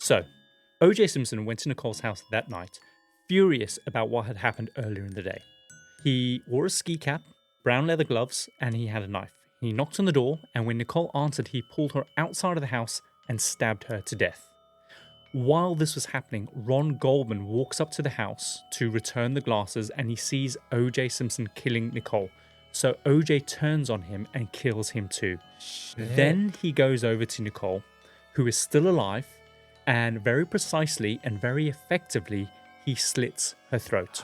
So, O.J. Simpson went to Nicole's house that night, furious about what had happened earlier in the day. He wore a ski cap, brown leather gloves, and he had a knife. He knocked on the door, and when Nicole answered, he pulled her outside of the house and stabbed her to death. While this was happening, Ron Goldman walks up to the house to return the glasses, and he sees O.J. Simpson killing Nicole. So O.J. turns on him and kills him too. Shit. Then he goes over to Nicole, who is still alive, and very precisely and very effectively, he slits her throat.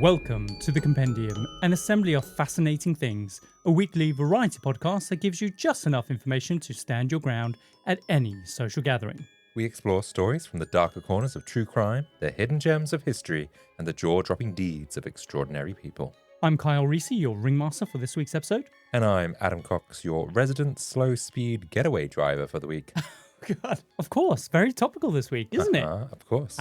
Welcome to the Compendium, an assembly of fascinating things, a weekly variety podcast that gives you just enough information to stand your ground at any social gathering. We explore stories from the darker corners of true crime, the hidden gems of history, and the jaw-dropping deeds of extraordinary people. I'm Kyle Reese, your ringmaster for this week's episode. And I'm Adam Cox, your resident slow-speed getaway driver for the week. God, of course, very topical this week, isn't it? Of course.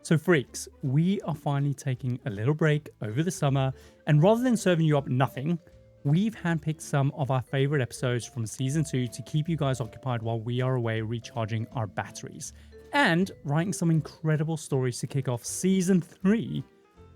So freaks, we are finally taking a little break over the summer, and rather than serving you up nothing, we've handpicked some of our favorite episodes from season 2 to keep you guys occupied while we are away recharging our batteries, and writing some incredible stories to kick off season 3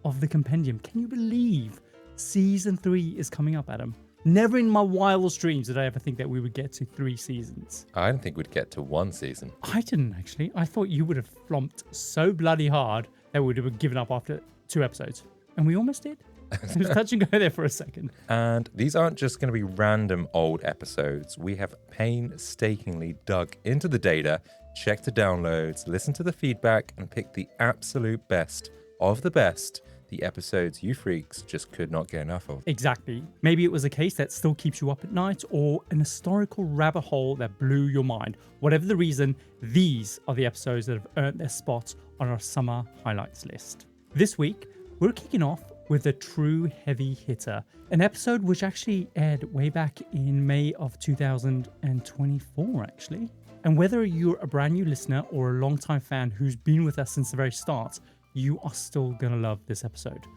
of the Compendium. Can you believe season 3 is coming up, Adam? Never in my wildest dreams did I ever think that we would get to 3 seasons. I didn't think we'd get to 1 season. I didn't actually. I thought you would have flomped so bloody hard that we would have given up after 2 episodes. And we almost did. It was touch and go there for a second. And these aren't just going to be random old episodes. We have painstakingly dug into the data, checked the downloads, listened to the feedback, and picked the absolute best of the best. The episodes you freaks just could not get enough of. Exactly. Maybe it was a case that still keeps you up at night, or an historical rabbit hole that blew your mind. Whatever the reason, these are the episodes that have earned their spot on our summer highlights list. This week, we're kicking off with a true heavy hitter, an episode which actually aired way back in May of 2024, actually. And whether you're a brand new listener or a long-time fan who's been with us since the very start, you are still going to love this episode.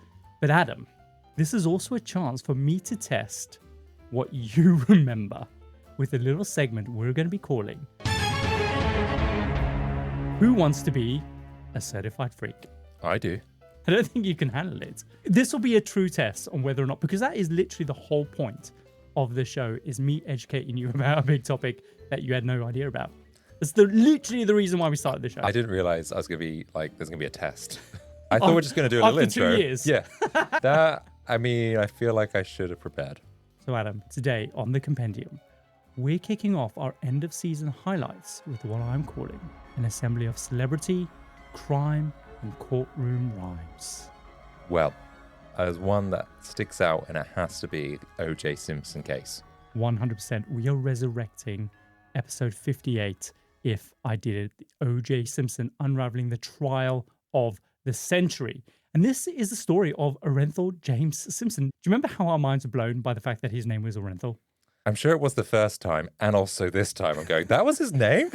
But Adam, this is also a chance for me to test what you remember with a little segment we're going to be calling Who Wants to Be a Certified Freak? I do. I don't think you can handle it. This will be a true test on whether or not, because that is literally the whole point of the show, is me educating you about a big topic that you had no idea about. It's literally the reason why we started the show. I didn't realize I was going to be like, there's going to be a test. I thought we're just going to do a little intro. After 2 years. Yeah. I feel like I should have prepared. So Adam, today on the Compendium, we're kicking off our end of season highlights with what I'm calling an assembly of celebrity, crime, and courtroom rhymes. Well, there's one that sticks out, and it has to be the O.J. Simpson case. 100%. We are resurrecting episode 58, If I Did It, the O.J. Simpson unraveling the trial of the century. And this is the story of Orenthal James Simpson. Do you remember how our minds were blown by the fact that his name was Orenthal? I'm sure it was the first time, and also this time I'm going, that was his name?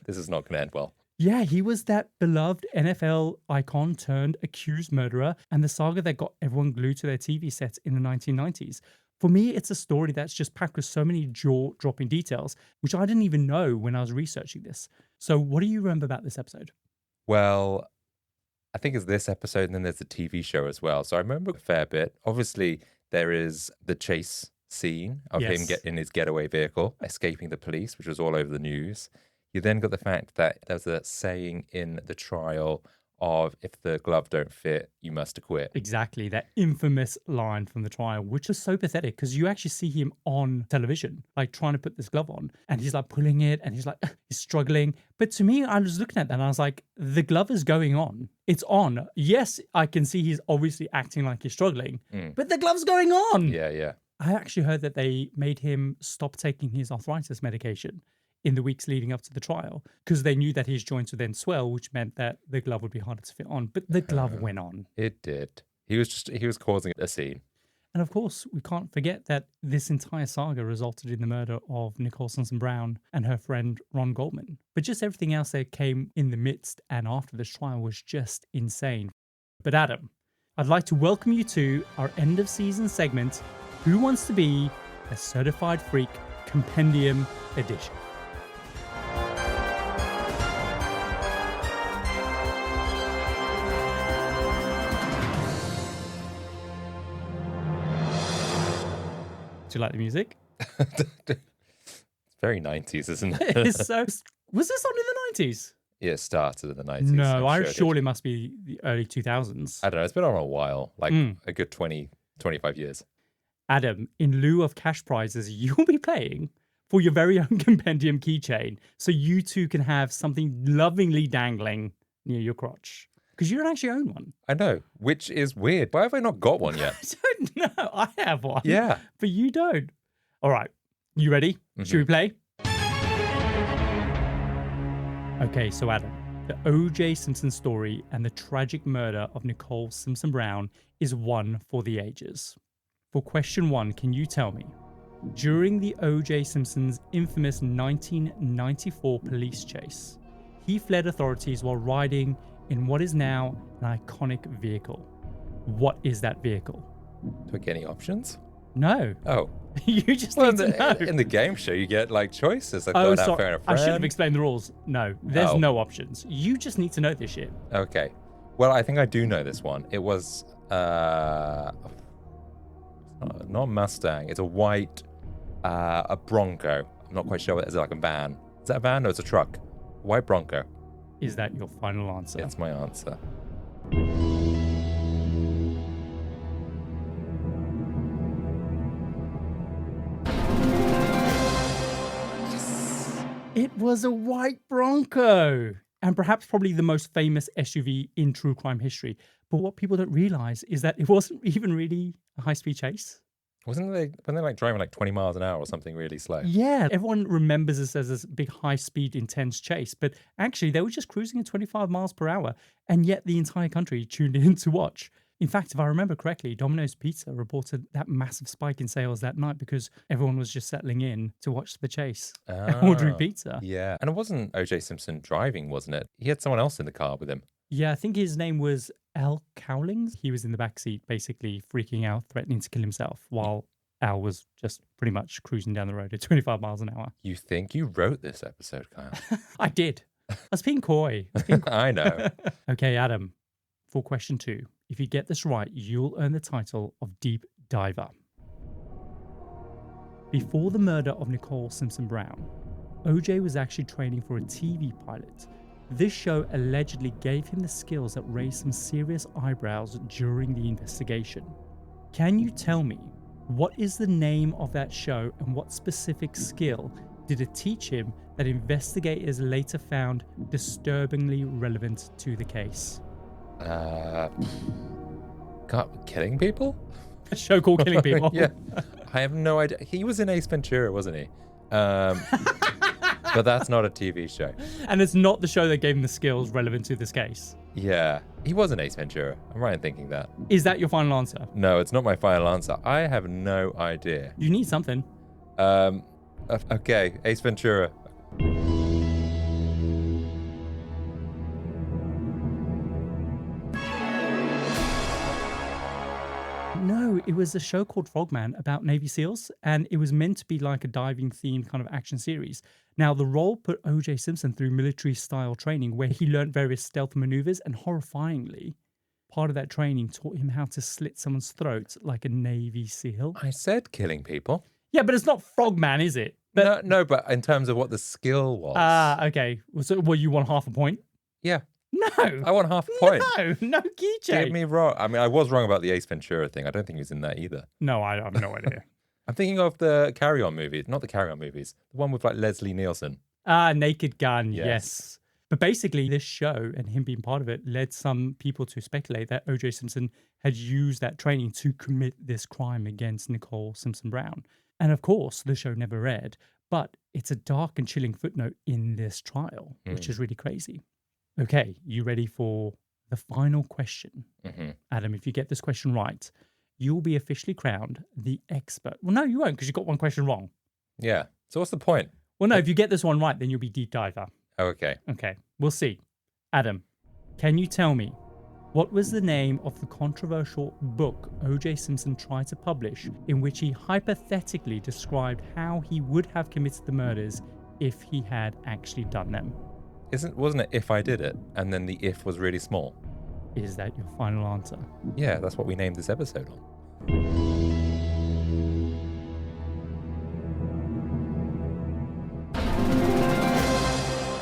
This is not going to end well. Yeah, he was that beloved NFL icon turned accused murderer, and the saga that got everyone glued to their TV sets in the 1990s. For me, it's a story that's just packed with so many jaw-dropping details, which I didn't even know when I was researching this. So what do you remember about this episode? Well, I think it's this episode, and then there's the TV show as well. So I remember a fair bit. Obviously, there is the chase scene of him in his getaway vehicle, escaping the police, which was all over the news. You then got the fact that there's a saying in the trial of, if the glove don't fit, you must acquit. Exactly, that infamous line from the trial, which is so pathetic because you actually see him on television, like trying to put this glove on, and he's like pulling it, and he's like, he's struggling. But to me, I was looking at that and I was like, the glove is going on. It's on. Yes, I can see he's obviously acting like he's struggling, but the glove's going on. Yeah. I actually heard that they made him stop taking his arthritis medication in the weeks leading up to the trial because they knew that his joints would then swell, which meant that the glove would be harder to fit on. But the glove went on. It did. He was causing a scene. And of course, we can't forget that this entire saga resulted in the murder of Nicole Simpson Brown and her friend Ron Goldman. But just everything else that came in the midst and after this trial was just insane. But Adam, I'd like to welcome you to our end of season segment, Who Wants to Be a Certified Freak Compendium Edition. Do you like the music? It's very 90s, isn't it? It's so... Was this on in the 90s? Yeah, it started in the 90s. No, I surely must be the early 2000s. I don't know. It's been on a while, like a good 20, 25 years. Adam, in lieu of cash prizes, you'll be playing for your very own Compendium keychain so you too can have something lovingly dangling near your crotch. Because you don't actually own one. I know, which is weird. Why have I not got one yet? I don't know. I have one. Yeah. But you don't. All right. You ready? Should we play? Okay, so Adam, the O.J. Simpson story and the tragic murder of Nicole Simpson Brown is one for the ages. For question 1, can you tell me, during the O.J. Simpson's infamous 1994 police chase, he fled authorities while riding in what is now an iconic vehicle. What is that vehicle? Do I get any options? No. Oh. You just need to know. In the game show, you get like choices. Like, Oh, sorry. sorry. I should have explained the rules. No, there's no options. You just need to know this shit. Okay. Well, I think I do know this one. It was not a Mustang. It's a white, a Bronco. I'm not quite sure. Is it like a van? Is that a van? No, it's a truck. White Bronco. Is that your final answer? It's my answer. It was a white Bronco, and perhaps probably the most famous SUV in true crime history. But what people don't realize is that it wasn't even really a high-speed chase. Weren't they like driving like 20 miles an hour or something really slow? Yeah, everyone remembers this as this big high-speed, intense chase, but actually they were just cruising at 25 miles per hour, and yet the entire country tuned in to watch. In fact, if I remember correctly, Domino's Pizza reported that massive spike in sales that night because everyone was just settling in to watch the chase and ordering pizza. Yeah, and it wasn't O.J. Simpson driving, wasn't it? He had someone else in the car with him. Yeah, I think his name was Al Cowlings. He was in the backseat, basically freaking out, threatening to kill himself, while Al was just pretty much cruising down the road at 25 miles an hour. You think you wrote this episode, Kyle? I did. I was being coy. I know. Okay, Adam, for question 2. If you get this right, you'll earn the title of Deep Diver. Before the murder of Nicole Simpson Brown, OJ was actually training for a TV pilot. This show allegedly gave him the skills that raised some serious eyebrows during the investigation. Can you tell me, what is the name of that show and what specific skill did it teach him that investigators later found disturbingly relevant to the case? Killing people? A show called Killing People? Yeah. I have no idea. He was in Ace Ventura, wasn't he? But that's not a TV show. And it's not the show that gave him the skills relevant to this case. Yeah. He was in Ace Ventura. I'm right in thinking that. Is that your final answer? No, it's not my final answer. I have no idea. You need something. Okay, Ace Ventura. No, it was a show called Frogman about Navy SEALs, and it was meant to be like a diving themed kind of action series. Now, the role put O.J. Simpson through military-style training where he learned various stealth maneuvers, and horrifyingly, part of that training taught him how to slit someone's throat like a Navy SEAL. I said killing people. Yeah, but it's not Frogman, is it? But, no, but in terms of what the skill was. Okay. Well, you want half a point? Yeah. No. I want half a point. No keychain. Get me wrong. I mean, I was wrong about the Ace Ventura thing. I don't think he was in that either. No, I have no idea. I'm thinking of the Carry On movies. Not the Carry On movies. The one with like Leslie Nielsen. Naked Gun, yes. But basically, this show and him being part of it led some people to speculate that O.J. Simpson had used that training to commit this crime against Nicole Simpson Brown. And of course, the show never aired. But it's a dark and chilling footnote in this trial, which is really crazy. Okay, you ready for the final question? Adam, if you get this question right, you'll be officially crowned the expert. Well, no, you won't, because you got one question wrong. Yeah. So what's the point? Well, no, if you get this one right, then you'll be deep diver. Okay. Okay, we'll see. Adam, can you tell me what was the name of the controversial book O.J. Simpson tried to publish in which he hypothetically described how he would have committed the murders if he had actually done them? Wasn't it If I Did It? And then the if was really small. Is that your final answer? Yeah, that's what we named this episode on.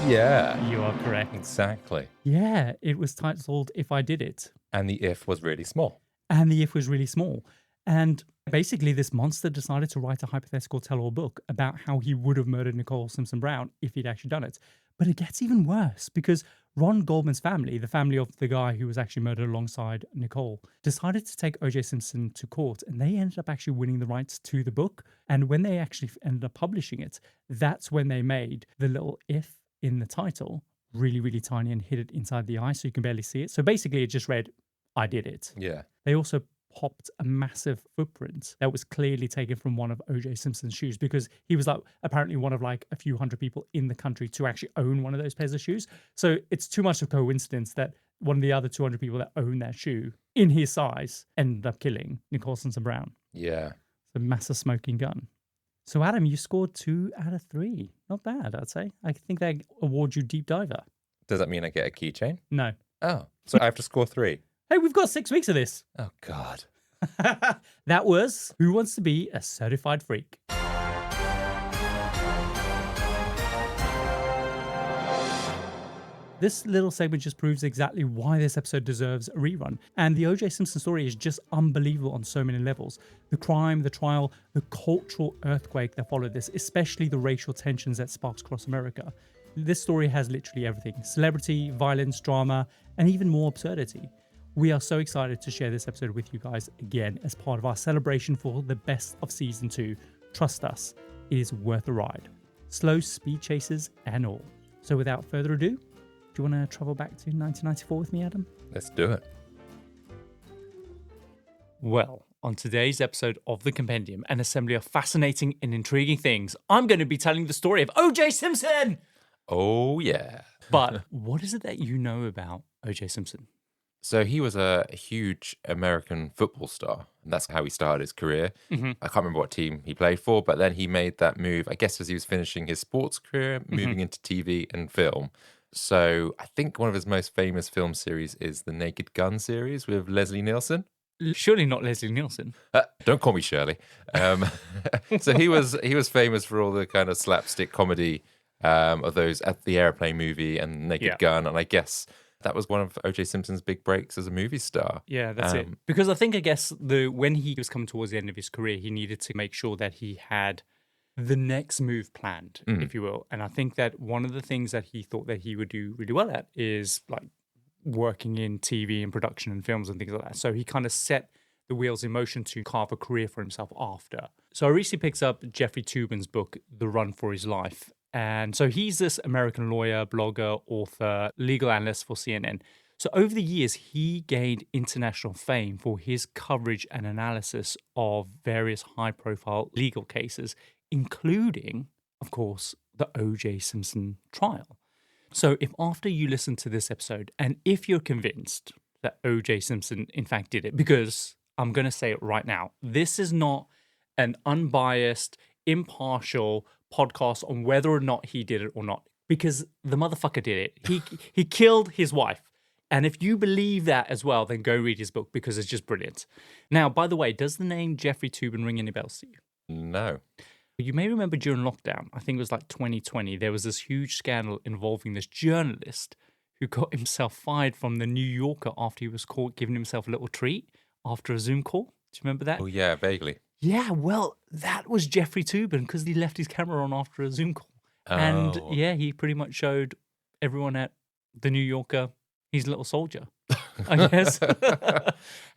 Yeah. You are correct. Exactly. Yeah, it was titled If I Did It. And the if was really small. And the if was really small. And basically, this monster decided to write a hypothetical tell-all book about how he would have murdered Nicole Simpson Brown if he'd actually done it. But it gets even worse because Ron Goldman's family, the family of the guy who was actually murdered alongside Nicole, decided to take O.J. Simpson to court, and they ended up actually winning the rights to the book. And when they actually ended up publishing it, that's when they made the little if in the title really, really tiny and hid it inside the eye so you can barely see it. So basically, it just read, I did it. Yeah. They also popped a massive footprint that was clearly taken from one of O.J. Simpson's shoes, because he was like apparently one of like a few hundred people in the country to actually own one of those pairs of shoes. So it's too much of a coincidence that one of the other 200 people that own that shoe in his size ended up killing Nicole Simpson Brown. Yeah. It's a massive smoking gun. So Adam, you scored 2 out of 3. Not bad, I'd say. I think they award you deep diver. Does that mean I get a keychain? No. Oh, so I have to score 3. Hey, we've got 6 weeks of this. Oh, God. That was Who Wants to Be a Certified Freak? This little segment just proves exactly why this episode deserves a rerun. And the O.J. Simpson story is just unbelievable on so many levels. The crime, the trial, the cultural earthquake that followed this, especially the racial tensions that sparks across America. This story has literally everything: celebrity, violence, drama, and even more absurdity. We are so excited to share this episode with you guys again as part of our celebration for the best of season 2. Trust us, it is worth a ride. Slow speed chases and all. So without further ado, do you want to travel back to 1994 with me, Adam? Let's do it. Well, on today's episode of the Compendium, an assembly of fascinating and intriguing things, I'm going to be telling the story of O.J. Simpson! Oh, yeah. But what is it that you know about O.J. Simpson? So he was a huge American football star. And that's how he started his career. I can't remember what team he played for, but then he made that move, I guess, as he was finishing his sports career, moving into TV and film. So I think one of his most famous film series is the Naked Gun series with Leslie Nielsen. Surely not Leslie Nielsen. Don't call me Shirley. So he was famous for all the kind of slapstick comedy of those at the Airplane movie and Naked Gun, and I guess that was one of O.J. Simpson's big breaks as a movie star. Yeah, that's it. Because I guess when he was coming towards the end of his career, he needed to make sure that he had the next move planned, if you will. And I think that one of the things that he thought that he would do really well at is like working in TV and production and films and things like that. So he kind of set the wheels in motion to carve a career for himself after. So I recently picked up Jeffrey Toobin's book, The Run for His Life. And so he's this American lawyer, blogger, author, legal analyst for CNN. So over the years, he gained international fame for his coverage and analysis of various high-profile legal cases, including, of course, the O.J. Simpson trial. So if after you listen to this episode, and if you're convinced that O.J. Simpson in fact did it, because I'm going to say it right now, this is not an unbiased, impartial podcast on whether or not he did it or not, because the motherfucker did it. He killed his wife. And if you believe that as well, then go read his book, because it's just brilliant. Now, by the way, does the name Jeffrey Toobin ring any bells to you? No. You may remember during lockdown, I think it was like 2020, there was this huge scandal involving this journalist who got himself fired from the New Yorker after he was caught giving himself a little treat after a Zoom call. Do you remember that? Oh, yeah, vaguely. Yeah, well, that was Jeffrey Toobin, because he left his camera on after a Zoom call. Oh. And yeah, he pretty much showed everyone at the New Yorker he's a little soldier, I guess.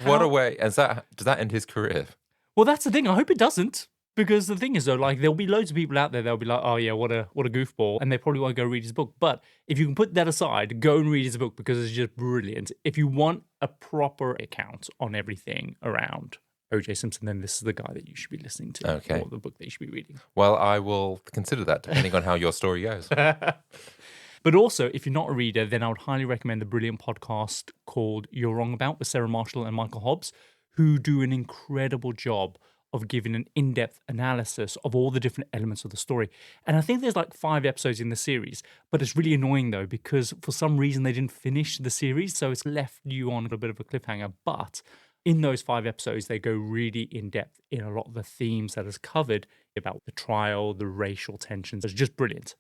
What a way. Does that end his career? Well, that's the thing. I hope it doesn't. Because the thing is, though, like, there'll be loads of people out there that'll be like, oh, yeah, what a goofball. And they probably won't go read his book. But if you can put that aside, go and read his book because it's just brilliant. If you want a proper account on everything around O.J. Simpson, then this is the guy that you should be listening to. Okay. Or the book that you should be reading. Well, I will consider that depending on how your story goes. But also, if you're not a reader, then I would highly recommend the brilliant podcast called You're Wrong About with Sarah Marshall and Michael Hobbs, who do an incredible job of giving an in-depth analysis of all the different elements of the story. And I think there's like 5 episodes in the series, but it's really annoying though, because for some reason they didn't finish the series, so it's left you on a bit of a cliffhanger. But in those 5 episodes, they go really in-depth in a lot of the themes that is covered about the trial, the racial tensions. It's just brilliant.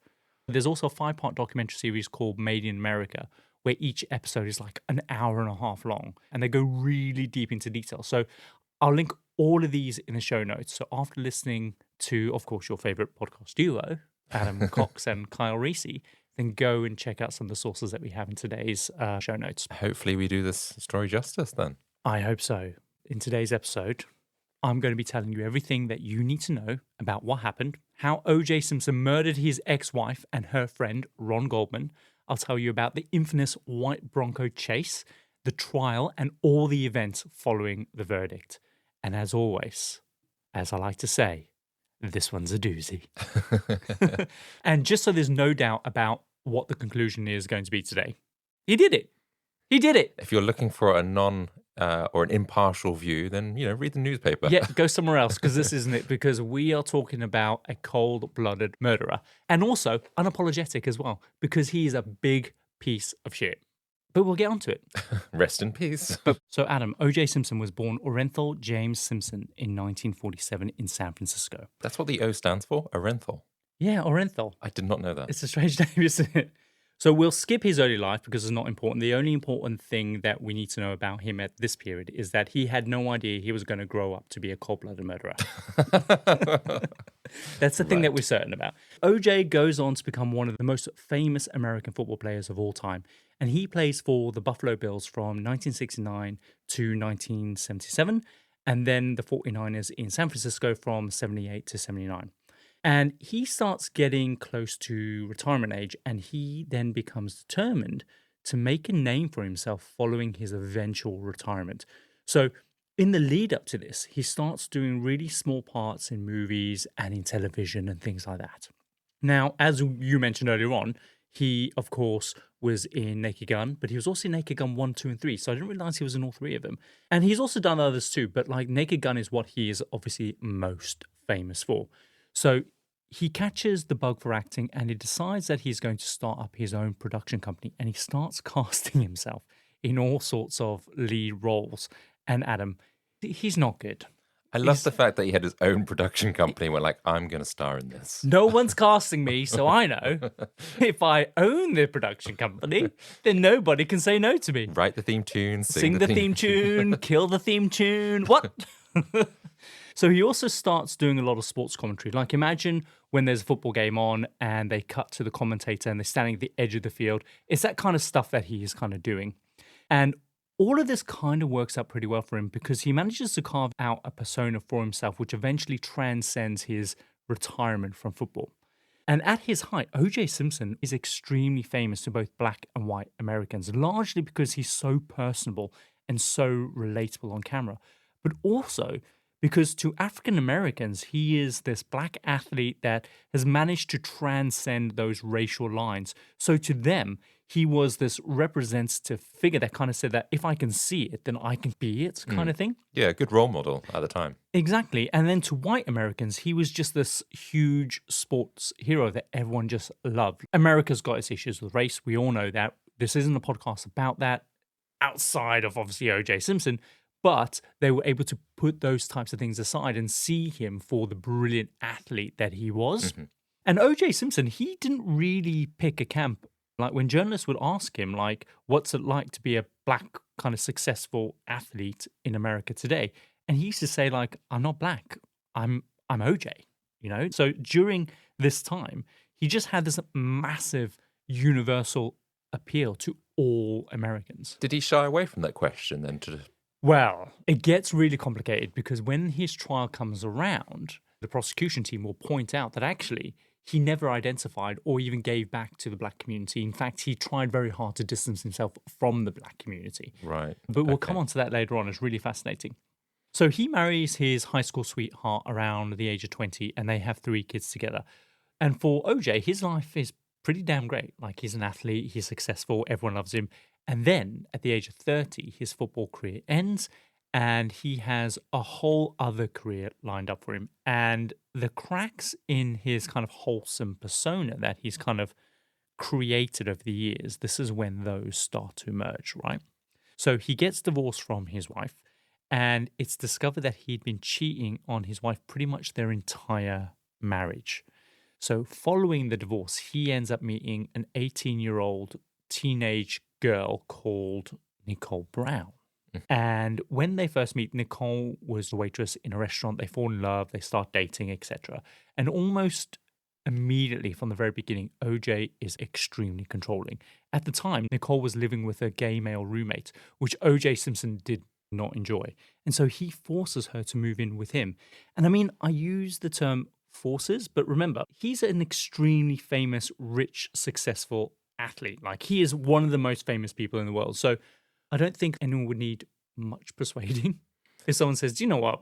There's also a 5-part documentary series called Made in America, where each episode is like an hour and a half long, and they go really deep into detail. So I'll link all of these in the show notes. So after listening to, of course, your favorite podcast duo, Adam Cox and Kyle Reese, then go and check out some of the sources that we have in today's show notes. Hopefully we do this story justice then. I hope so. In today's episode, I'm going to be telling you everything that you need to know about what happened, how O.J. Simpson murdered his ex-wife and her friend, Ron Goldman. I'll tell you about the infamous white Bronco chase, the trial, and all the events following the verdict. And as always, as I like to say, this one's a doozy. And just so there's no doubt about what the conclusion is going to be today, he did it. He did it. If you're looking for a or an impartial view, then, read the newspaper. Yeah, go somewhere else, because this isn't it, because we are talking about a cold-blooded murderer. And also unapologetic as well, because he is a big piece of shit. But we'll get onto it. Rest in peace. So, Adam, O.J. Simpson was born Orenthal James Simpson in 1947 in San Francisco. That's what the O stands for? Orenthal. Yeah, Orenthal. I did not know that. It's a strange name, isn't it? So we'll skip his early life because it's not important. The only important thing that we need to know about him at this period is that he had no idea he was going to grow up to be a cold-blooded murderer. That's the thing that we're certain about. OJ goes on to become one of the most famous American football players of all time. And he plays for the Buffalo Bills from 1969 to 1977. And then the 49ers in San Francisco from 78 to 79. And he starts getting close to retirement age, and he then becomes determined to make a name for himself following his eventual retirement. So in the lead up to this, he starts doing really small parts in movies and in television and things like that. Now, as you mentioned earlier on, he, of course, was in Naked Gun, but he was also in Naked Gun 1, 2, and 3. So I didn't realize he was in all 3 of them. And he's also done others too, but like Naked Gun is what he is obviously most famous for. So he catches the bug for acting, and he decides that he's going to start up his own production company, and he starts casting himself in all sorts of lead roles. And Adam, he's not good. I love the fact that he had his own production company where like, I'm going to star in this. No one's casting me, so I know if I own the production company, then nobody can say no to me. Write the theme tune, sing the theme tune, kill the theme tune. What? So he also starts doing a lot of sports commentary. Like imagine when there's a football game on and they cut to the commentator and they're standing at the edge of the field. It's that kind of stuff that he is kind of doing. And all of this kind of works out pretty well for him because he manages to carve out a persona for himself, which eventually transcends his retirement from football. And at his height, O.J. Simpson is extremely famous to both black and white Americans, largely because he's so personable and so relatable on camera, but also because to African Americans, he is this black athlete that has managed to transcend those racial lines. So to them, he was this representative figure that kind of said that if I can see it, then I can be it kind of thing. Yeah, good role model at the time. Exactly. And then to white Americans, he was just this huge sports hero that everyone just loved. America's got its issues with race. We all know that. This isn't a podcast about that outside of obviously O.J. Simpson. But they were able to put those types of things aside and see him for the brilliant athlete that he was. Mm-hmm. And O.J. Simpson, he didn't really pick a camp. Like when journalists would ask him, like, what's it like to be a black kind of successful athlete in America today? And he used to say, like, I'm not black. I'm O.J., you know? So during this time, he just had this massive universal appeal to all Americans. Did he shy away from that question then? Well, it gets really complicated because when his trial comes around, the prosecution team will point out that actually he never identified or even gave back to the black community. In fact, he tried very hard to distance himself from the black community. Right. But we'll come on to that later on. It's really fascinating. So he marries his high school sweetheart around the age of 20, and they have 3 kids together. And for OJ, his life is pretty damn great. Like, he's an athlete, he's successful, everyone loves him. And then at the age of 30, his football career ends, and he has a whole other career lined up for him. And the cracks in his kind of wholesome persona that he's kind of created over the years, this is when those start to emerge, right? So he gets divorced from his wife, and it's discovered that he'd been cheating on his wife pretty much their entire marriage. So following the divorce, he ends up meeting an 18-year-old teenage girl called Nicole Brown. And when they first meet, Nicole was the waitress in a restaurant. They fall in love, they start dating, etc. And almost immediately from the very beginning, OJ is extremely controlling. At the time, Nicole was living with a gay male roommate, which O.J. Simpson did not enjoy. And so he forces her to move in with him. And I mean, I use the term forces, but remember, he's an extremely famous, rich, successful athlete. Like, he is one of the most famous people in the world. So I don't think anyone would need much persuading if someone says, do you know what?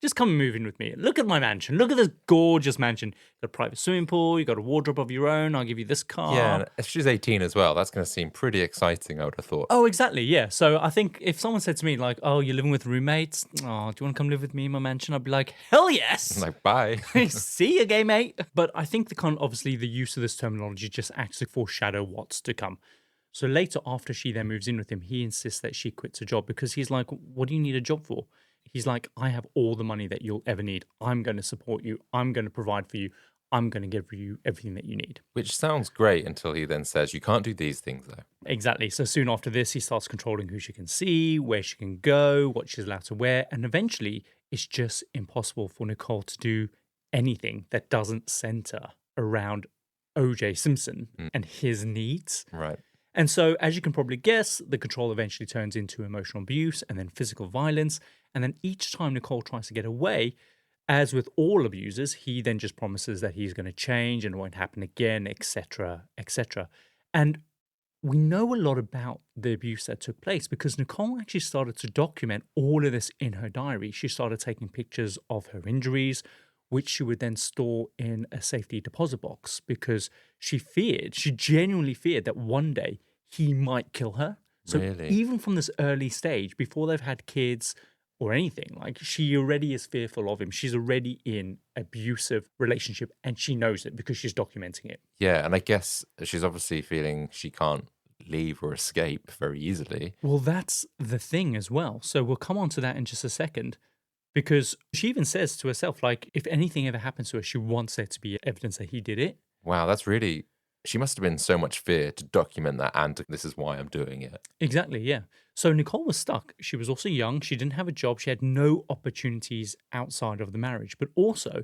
Just come and move in with me. Look at my mansion. Look at this gorgeous mansion. You've got a private swimming pool. You've got a wardrobe of your own. I'll give you this car. Yeah, and if she's 18 as well, that's going to seem pretty exciting, I would have thought. Oh, exactly. Yeah. So I think if someone said to me, like, oh, you're living with roommates. Oh, do you want to come live with me in my mansion? I'd be like, hell yes. Like, bye. See you, gay mate. But I think obviously the use of this terminology just acts to foreshadow what's to come. So later, after she then moves in with him, he insists that she quits her job because he's like, what do you need a job for? He's like, I have all the money that you'll ever need. I'm going to support you. I'm going to provide for you. I'm going to give you everything that you need. Which sounds great until he then says, you can't do these things, though. Exactly. So soon after this, he starts controlling who she can see, where she can go, what she's allowed to wear. And eventually, it's just impossible for Nicole to do anything that doesn't center around O.J. Simpson and his needs. Right. And so, as you can probably guess, the control eventually turns into emotional abuse and then physical violence. And then each time Nicole tries to get away, as with all abusers, he then just promises that he's going to change and it won't happen again, etc., etc. And we know a lot about the abuse that took place because Nicole actually started to document all of this in her diary. She started taking pictures of her injuries, which she would then store in a safety deposit box because she genuinely feared that one day he might kill her. So Really? Even from this early stage, before they've had kids or anything, like, she already is fearful of him. She's already in abusive relationship and she knows it because she's documenting it. Yeah, and I guess she's obviously feeling she can't leave or escape very easily. Well, that's the thing as well. So we'll come on to that in just a second. Because she even says to herself, like, if anything ever happens to her, she wants there to be evidence that he did it. Wow, that's really... She must have been so much fear to document that and this is why I'm doing it. Exactly, yeah. So Nicole was stuck. She was also young. She didn't have a job. She had no opportunities outside of the marriage. But also,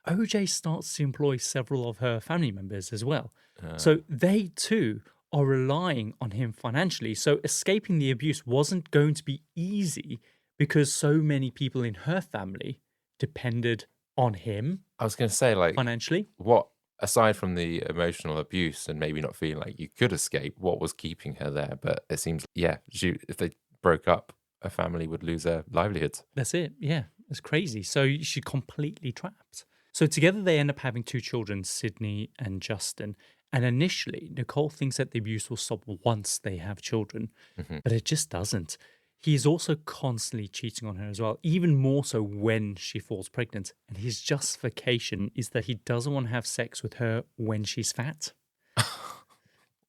OJ starts to employ several of her family members as well. So they too are relying on him financially. So escaping the abuse wasn't going to be easy because so many people in her family depended on him. I was going to say, like, financially. What, aside from the emotional abuse and maybe not feeling like you could escape, what was keeping her there? But it seems, yeah, if they broke up, a family would lose their livelihoods. That's it. Yeah, it's crazy. So she's completely trapped. So together they end up having 2 children, Sydney and Justin. And initially, Nicole thinks that the abuse will stop once they have children, but it just doesn't. He is also constantly cheating on her as well, even more so when she falls pregnant. And his justification is that he doesn't want to have sex with her when she's fat.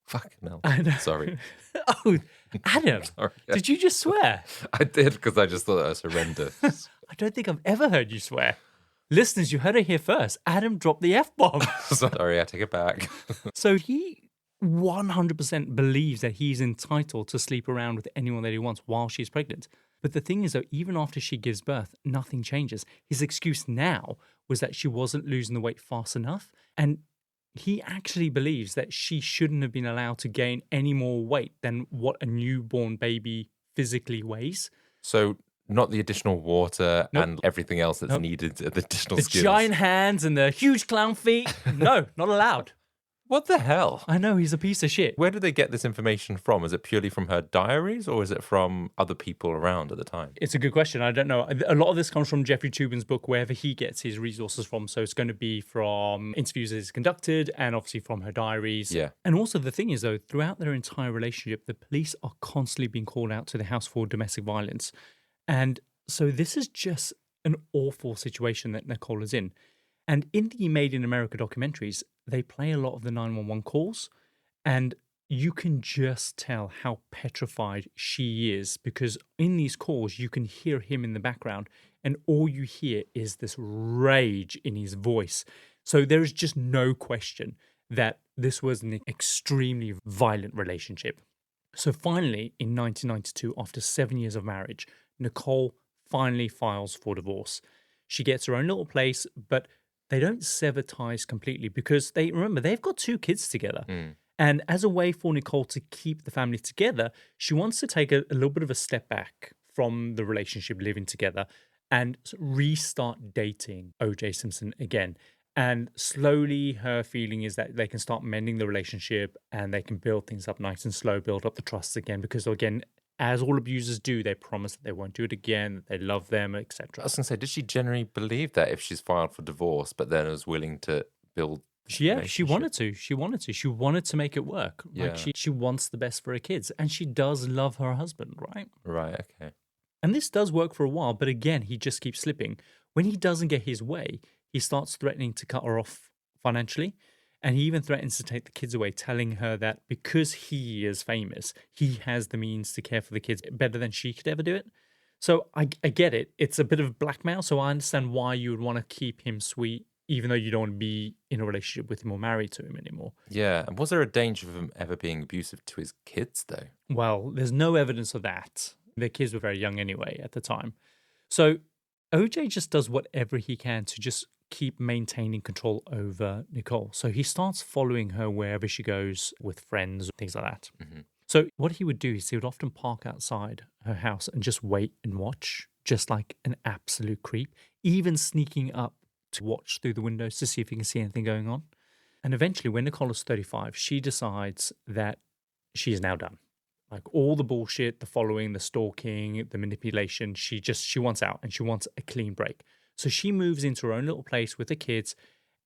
Fucking hell. I know. Sorry. Oh, Adam, Sorry. did you just swear? I did because I just thought that was horrendous. I don't think I've ever heard you swear. Listeners, you heard it here first. Adam dropped the F-bomb. Sorry, I take it back. So he 100% believes that he's entitled to sleep around with anyone that he wants while she's pregnant. But the thing is, though, even after she gives birth, nothing changes. His excuse now was that she wasn't losing the weight fast enough. And he actually believes that she shouldn't have been allowed to gain any more weight than what a newborn baby physically weighs. So Not the additional water Nope. and everything else that's Nope. needed, the additional The skills. giant hands and the huge clown feet. No, not allowed. What the hell? I know, he's a piece of shit. Where did they get this information from? Is it purely from her diaries or is it from other people around at the time? It's a good question. I don't know. A lot of this comes from Jeffrey Toobin's book, wherever he gets his resources from. So it's going to be from interviews that he's conducted and obviously from her diaries. Yeah. And also the thing is, though, throughout their entire relationship, the police are constantly being called out to the house for domestic violence. And so this is just an awful situation that Nicole is in. And in the Made in America documentaries, they play a lot of the 911 calls. And you can just tell how petrified she is because in these calls, you can hear him in the background and all you hear is this rage in his voice. So there is just no question that this was an extremely violent relationship. So finally, in 1992, after 7 years of marriage, Nicole finally files for divorce. She gets her own little place, but they don't sever ties completely because they've got 2 kids together. And as a way for Nicole to keep the family together, she wants to take a little bit of a step back from the relationship living together and restart dating O.J Simpson again. And slowly her feeling is that they can start mending the relationship and they can build things up nice and slow, build up the trust again. Because again, as all abusers do, they promise that they won't do it again, that they love them, etc. I was going to say, did she generally believe that if she's filed for divorce, but then was willing to build? She wanted to. She wanted to make it work. Yeah. Like she wants the best for her kids. And she does love her husband, right? Right, okay. And this does work for a while, but again, he just keeps slipping. When he doesn't get his way, he starts threatening to cut her off financially. And he even threatens to take the kids away, telling her that because he is famous, he has the means to care for the kids better than she could ever do it. So I get it. It's a bit of blackmail. So I understand why you would want to keep him sweet, even though you don't want to be in a relationship with him or married to him anymore. Yeah. And was there a danger of him ever being abusive to his kids, though? Well, there's no evidence of that. Their kids were very young anyway at the time. So OJ just does whatever he can to just keep maintaining control over Nicole. So he starts following her wherever she goes with friends, things like that. Mm-hmm. So what he would do is he would often park outside her house and just wait and watch, just like an absolute creep, even sneaking up to watch through the windows to see if he can see anything going on. And eventually, when Nicole is 35, she decides that she is now done. Like all the bullshit, the following, the stalking, the manipulation, she wants out and she wants a clean break. So she moves into her own little place with the kids,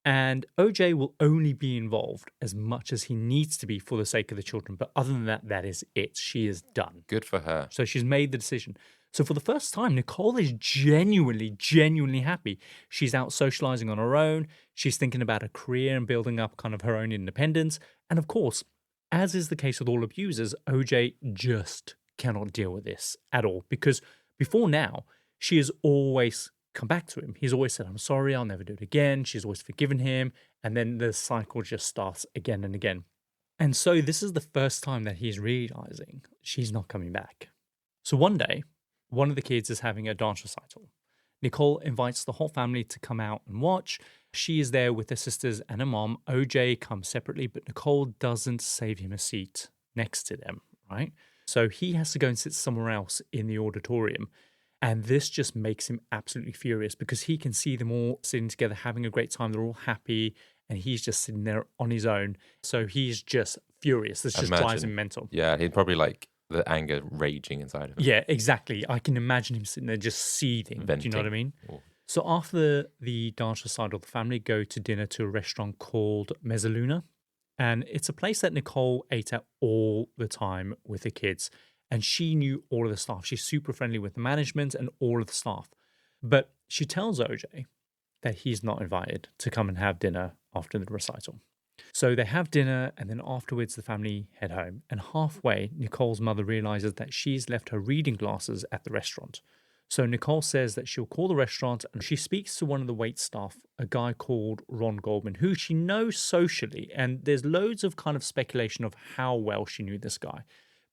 and OJ will only be involved as much as he needs to be for the sake of the children. But other than that, that is it. She is done. Good for her. So she's made the decision. So for the first time, Nicole is genuinely happy. She's out socializing on her own. She's thinking about a career and building up kind of her own independence. And of course, as is the case with all abusers, OJ just cannot deal with this at all. Because before now, she has always come back to him. He's always said, I'm sorry, I'll never do it again. She's always forgiven him. And then the cycle just starts again and again. And so this is the first time that he's realizing she's not coming back. So one day, one of the kids is having a dance recital. Nicole invites the whole family to come out and watch. She is there with her sisters and her mom. OJ comes separately, but Nicole doesn't save him a seat next to them, right? So he has to go and sit somewhere else in the auditorium. And this just makes him absolutely furious because he can see them all sitting together, having a great time. They're all happy. And he's just sitting there on his own. So he's just furious. This just drives him mental. Yeah, he'd probably like the anger raging inside of him. Yeah, exactly. I can imagine him sitting there just seething. Venting. Do you know what I mean? Ooh. So after the dance recital, the family go to dinner to a restaurant called Mezzaluna. And it's a place that Nicole ate at all the time with the kids. And she knew all of the staff. She's super friendly with the management and all of the staff. But she tells OJ that he's not invited to come and have dinner after the recital. So they have dinner, and then afterwards the family head home. And halfway, Nicole's mother realizes that she's left her reading glasses at the restaurant. So Nicole says that she'll call the restaurant, and she speaks to one of the wait staff, a guy called Ron Goldman, who she knows socially. And there's loads of kind of speculation of how well she knew this guy.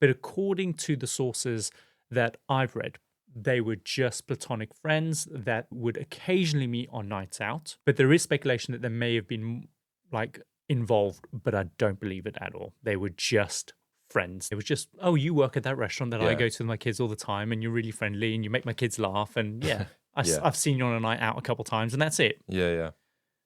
But according to the sources that I've read, they were just platonic friends that would occasionally meet on nights out. But there is speculation that there may have been like involved, but I don't believe it at all. They were just friends. It was just, oh, you work at that restaurant that I Yeah. go to with my kids all the time, and you're really friendly, and you make my kids laugh, and yeah, Yeah. I've seen you on a night out a couple times, and that's it. Yeah.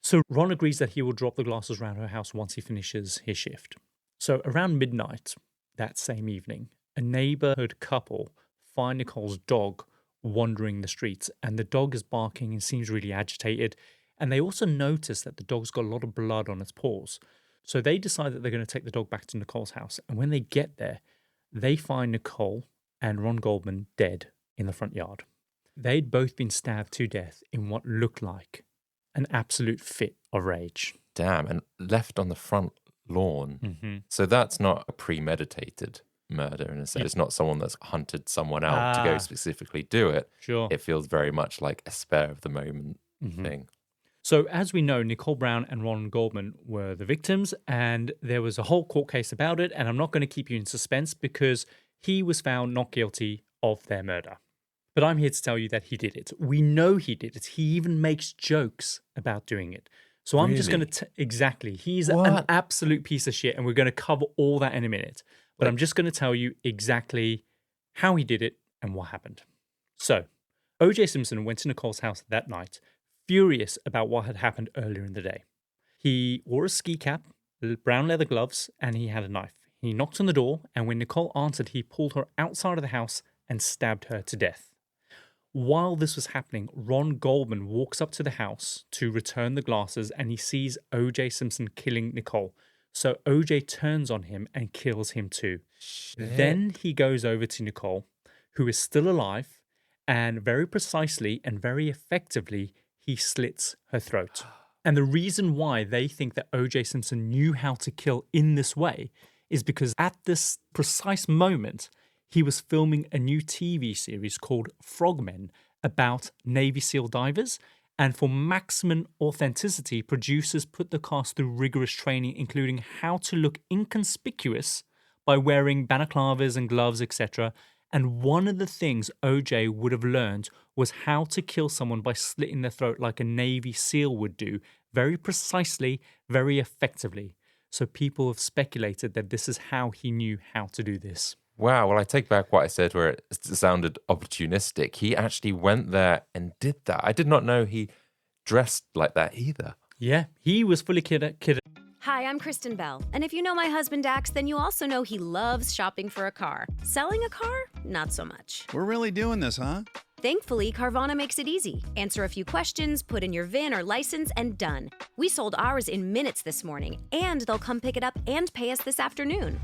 So Ron agrees that he will drop the glasses around her house once he finishes his shift. So around midnight that same evening, a neighborhood couple find Nicole's dog wandering the streets, and the dog is barking and seems really agitated. And they also notice that the dog's got a lot of blood on its paws. So they decide that they're going to take the dog back to Nicole's house. And when they get there, they find Nicole and Ron Goldman dead in the front yard. They'd both been stabbed to death in what looked like an absolute fit of rage. Damn, and left on the front lawn. Mm-hmm. So that's not a premeditated murder in a sense. It's not someone that's hunted someone out to go specifically do it. Sure. It feels very much like a spur of the moment thing. So as we know, Nicole Brown and Ron Goldman were the victims, and there was a whole court case about it, and I'm not going to keep you in suspense because he was found not guilty of their murder. But I'm here to tell you that he did it. We know he did it. He even makes jokes about doing it. So I'm just going to... Exactly. He's an absolute piece of shit, and we're going to cover all that in a minute. But I'm just going to tell you exactly how he did it and what happened. So, O.J. Simpson went to Nicole's house that night, furious about what had happened earlier in the day. He wore a ski cap, brown leather gloves, and he had a knife. He knocked on the door, and when Nicole answered, he pulled her outside of the house and stabbed her to death. While this was happening, Ron Goldman walks up to the house to return the glasses, and he sees O.J. Simpson killing Nicole. So O.J. turns on him and kills him too. Shit. Then he goes over to Nicole, who is still alive, and very precisely and very effectively, he slits her throat. And the reason why they think that O.J. Simpson knew how to kill in this way is because at this precise moment, he was filming a new TV series called Frogmen about Navy SEAL divers. And for maximum authenticity, producers put the cast through rigorous training, including how to look inconspicuous by wearing balaclavas and gloves, etc. And one of the things OJ would have learned was how to kill someone by slitting their throat like a Navy SEAL would do, very precisely, very effectively. So people have speculated that this is how he knew how to do this. Wow, well, I take back what I said where it sounded opportunistic. He actually went there and did that. I did not know he dressed like that either. Yeah, he was fully kid. Hi, I'm Kristen Bell. And if you know my husband Dax, then you also know he loves shopping for a car. Selling a car? Not so much. We're really doing this, huh? Thankfully, Carvana makes it easy. Answer a few questions, put in your VIN or license, and done. We sold ours in minutes this morning, and they'll come pick it up and pay us this afternoon.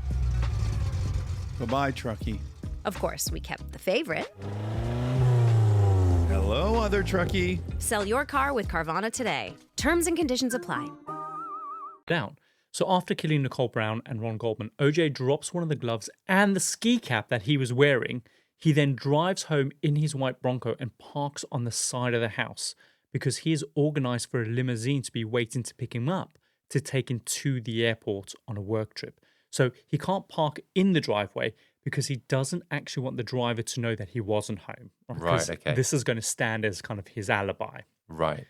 Bye-bye, truckie. Of course, we kept the favorite. Hello, other truckie. Sell your car with Carvana today. Terms and conditions apply. Down. So after killing Nicole Brown and Ron Goldman, OJ drops one of the gloves and the ski cap that he was wearing. He then drives home in his white Bronco and parks on the side of the house because he is organized for a limousine to be waiting to pick him up to take him to the airport on a work trip. So he can't park in the driveway because he doesn't actually want the driver to know that he wasn't home. Right, okay. This is going to stand as kind of his alibi. Right.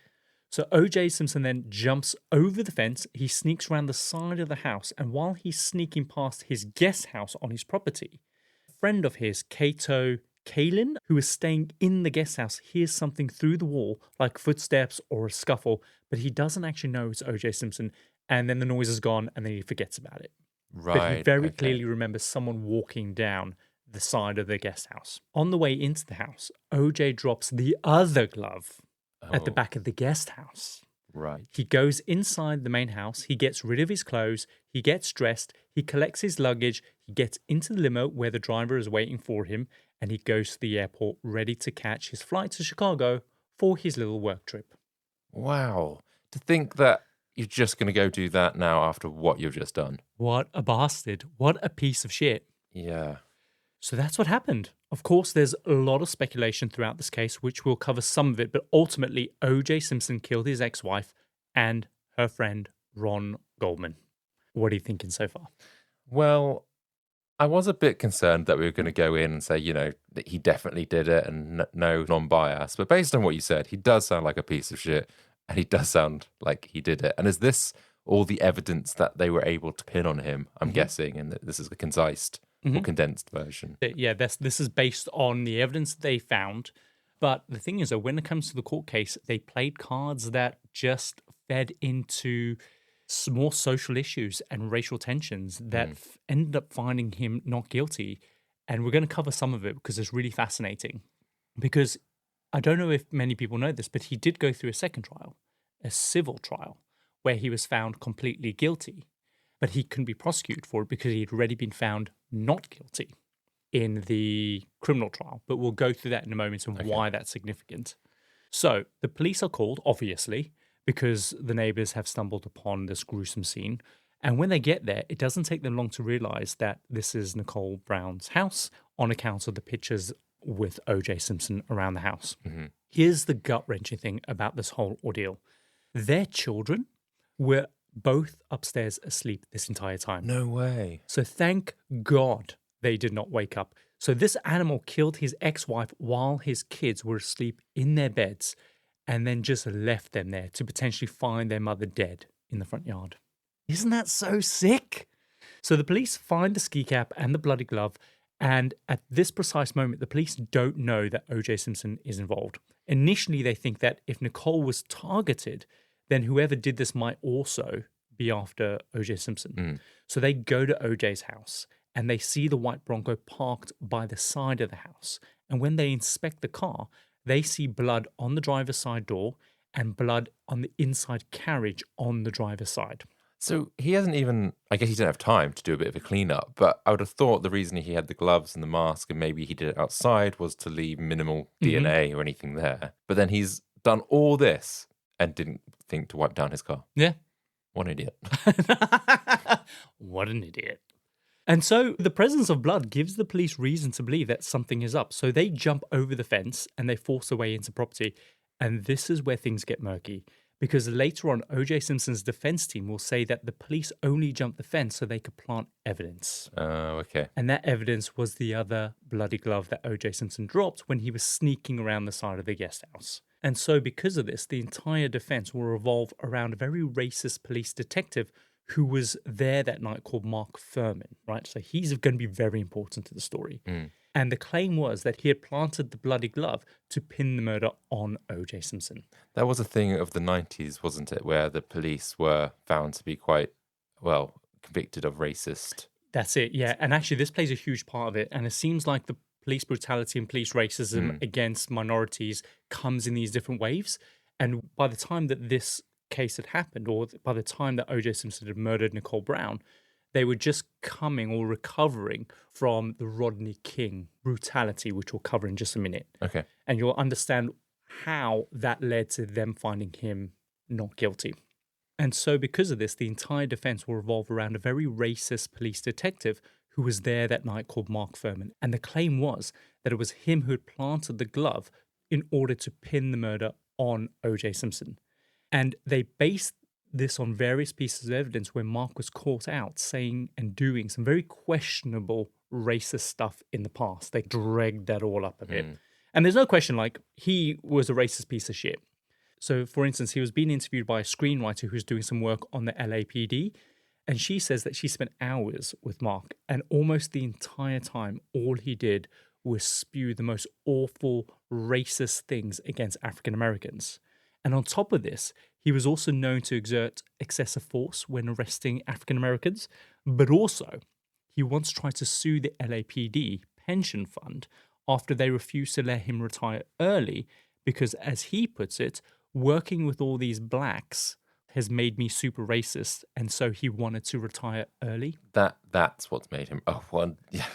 So O.J. Simpson then jumps over the fence. He sneaks around the side of the house. And while he's sneaking past his guest house on his property, a friend of his, Kato Kalin, who is staying in the guest house, hears something through the wall, like footsteps or a scuffle, but he doesn't actually know it's O.J. Simpson. And then the noise is gone and then he forgets about it. Right. But he very clearly remembers someone walking down the side of the guest house. On the way into the house, OJ drops the other glove at the back of the guest house. Right. He goes inside the main house. He gets rid of his clothes. He gets dressed. He collects his luggage. He gets into the limo where the driver is waiting for him. And he goes to the airport ready to catch his flight to Chicago for his little work trip. Wow. To think that you're just going to go do that now after what you've just done. What a bastard. What a piece of shit. Yeah. So that's what happened. Of course, there's a lot of speculation throughout this case, which we'll cover some of it, but ultimately, O.J. Simpson killed his ex-wife and her friend, Ron Goldman. What are you thinking so far? Well, I was a bit concerned that we were going to go in and say, that he definitely did it and no non-bias. But based on what you said, he does sound like a piece of shit and he does sound like he did it. And is this all the evidence that they were able to pin on him, I'm guessing, and that this is a concise or condensed version. Yeah, this is based on the evidence they found. But the thing is that when it comes to the court case, they played cards that just fed into more social issues and racial tensions that ended up finding him not guilty. And we're going to cover some of it because it's really fascinating. Because I don't know if many people know this, but he did go through a second trial, a civil trial, where he was found completely guilty. But he couldn't be prosecuted for it because he'd already been found not guilty in the criminal trial. But we'll go through that in a moment and why that's significant. So the police are called, obviously, because the neighbors have stumbled upon this gruesome scene. And when they get there, it doesn't take them long to realize that this is Nicole Brown's house on account of the pictures with O.J. Simpson around the house. Here's the gut-wrenching thing about this whole ordeal. Their children were both upstairs asleep this entire time. No way. So thank God they did not wake up. So this animal killed his ex-wife while his kids were asleep in their beds and then just left them there to potentially find their mother dead in the front yard. Isn't that so sick? So the police find the ski cap and the bloody glove, and at this precise moment, the police don't know that O.J. Simpson is involved. Initially, they think that if Nicole was targeted, then whoever did this might also be after O.J. Simpson. So they go to O.J.'s house, and they see the white Bronco parked by the side of the house. And when they inspect the car, they see blood on the driver's side door and blood on the inside carriage on the driver's side. So he hasn't even, I guess he didn't have time to do a bit of a cleanup, but I would have thought the reason he had the gloves and the mask and maybe he did it outside was to leave minimal DNA or anything there. But then he's done all this and didn't think to wipe down his car. Yeah. What an idiot. What an idiot. And so the presence of blood gives the police reason to believe that something is up. So they jump over the fence and they force their way into property. And this is where things get murky. Because later on, O.J. Simpson's defense team will say that the police only jumped the fence so they could plant evidence. Oh, okay. And that evidence was the other bloody glove that O.J. Simpson dropped when he was sneaking around the side of the guest house. And so because of this, the entire defense will revolve around a very racist police detective who was there that night called Mark Furman, right? So he's going to be very important to the story. And the claim was that he had planted the bloody glove to pin the murder on O.J. Simpson. That was a thing of the 90s, wasn't it? Where the police were found to be quite, well, convicted of racist. That's it, yeah. And actually, this plays a huge part of it. And it seems like the police brutality and police racism against minorities comes in these different waves. And by the time that this case had happened, or by the time that O.J. Simpson had murdered Nicole Brown, they were just coming or recovering from the Rodney King brutality, which we'll cover in just a minute. Okay. And you'll understand how that led to them finding him not guilty. And so because of this, the entire defense will revolve around a very racist police detective who was there that night called Mark Furman. And the claim was that it was him who had planted the glove in order to pin the murder on O.J. Simpson. And they based this on various pieces of evidence where Mark was caught out saying and doing some very questionable racist stuff in the past. They dragged that all up a bit. And there's no question, like, he was a racist piece of shit. So, for instance, he was being interviewed by a screenwriter who's doing some work on the LAPD, and she says that she spent hours with Mark, and almost the entire time, all he did was spew the most awful racist things against African Americans. And on top of this, he was also known to exert excessive force when arresting African Americans, but also he once tried to sue the LAPD pension fund after they refused to let him retire early because, as he puts it, working with all these blacks has made me super racist, and so he wanted to retire early. That's what's made him. Oh, one. Yeah.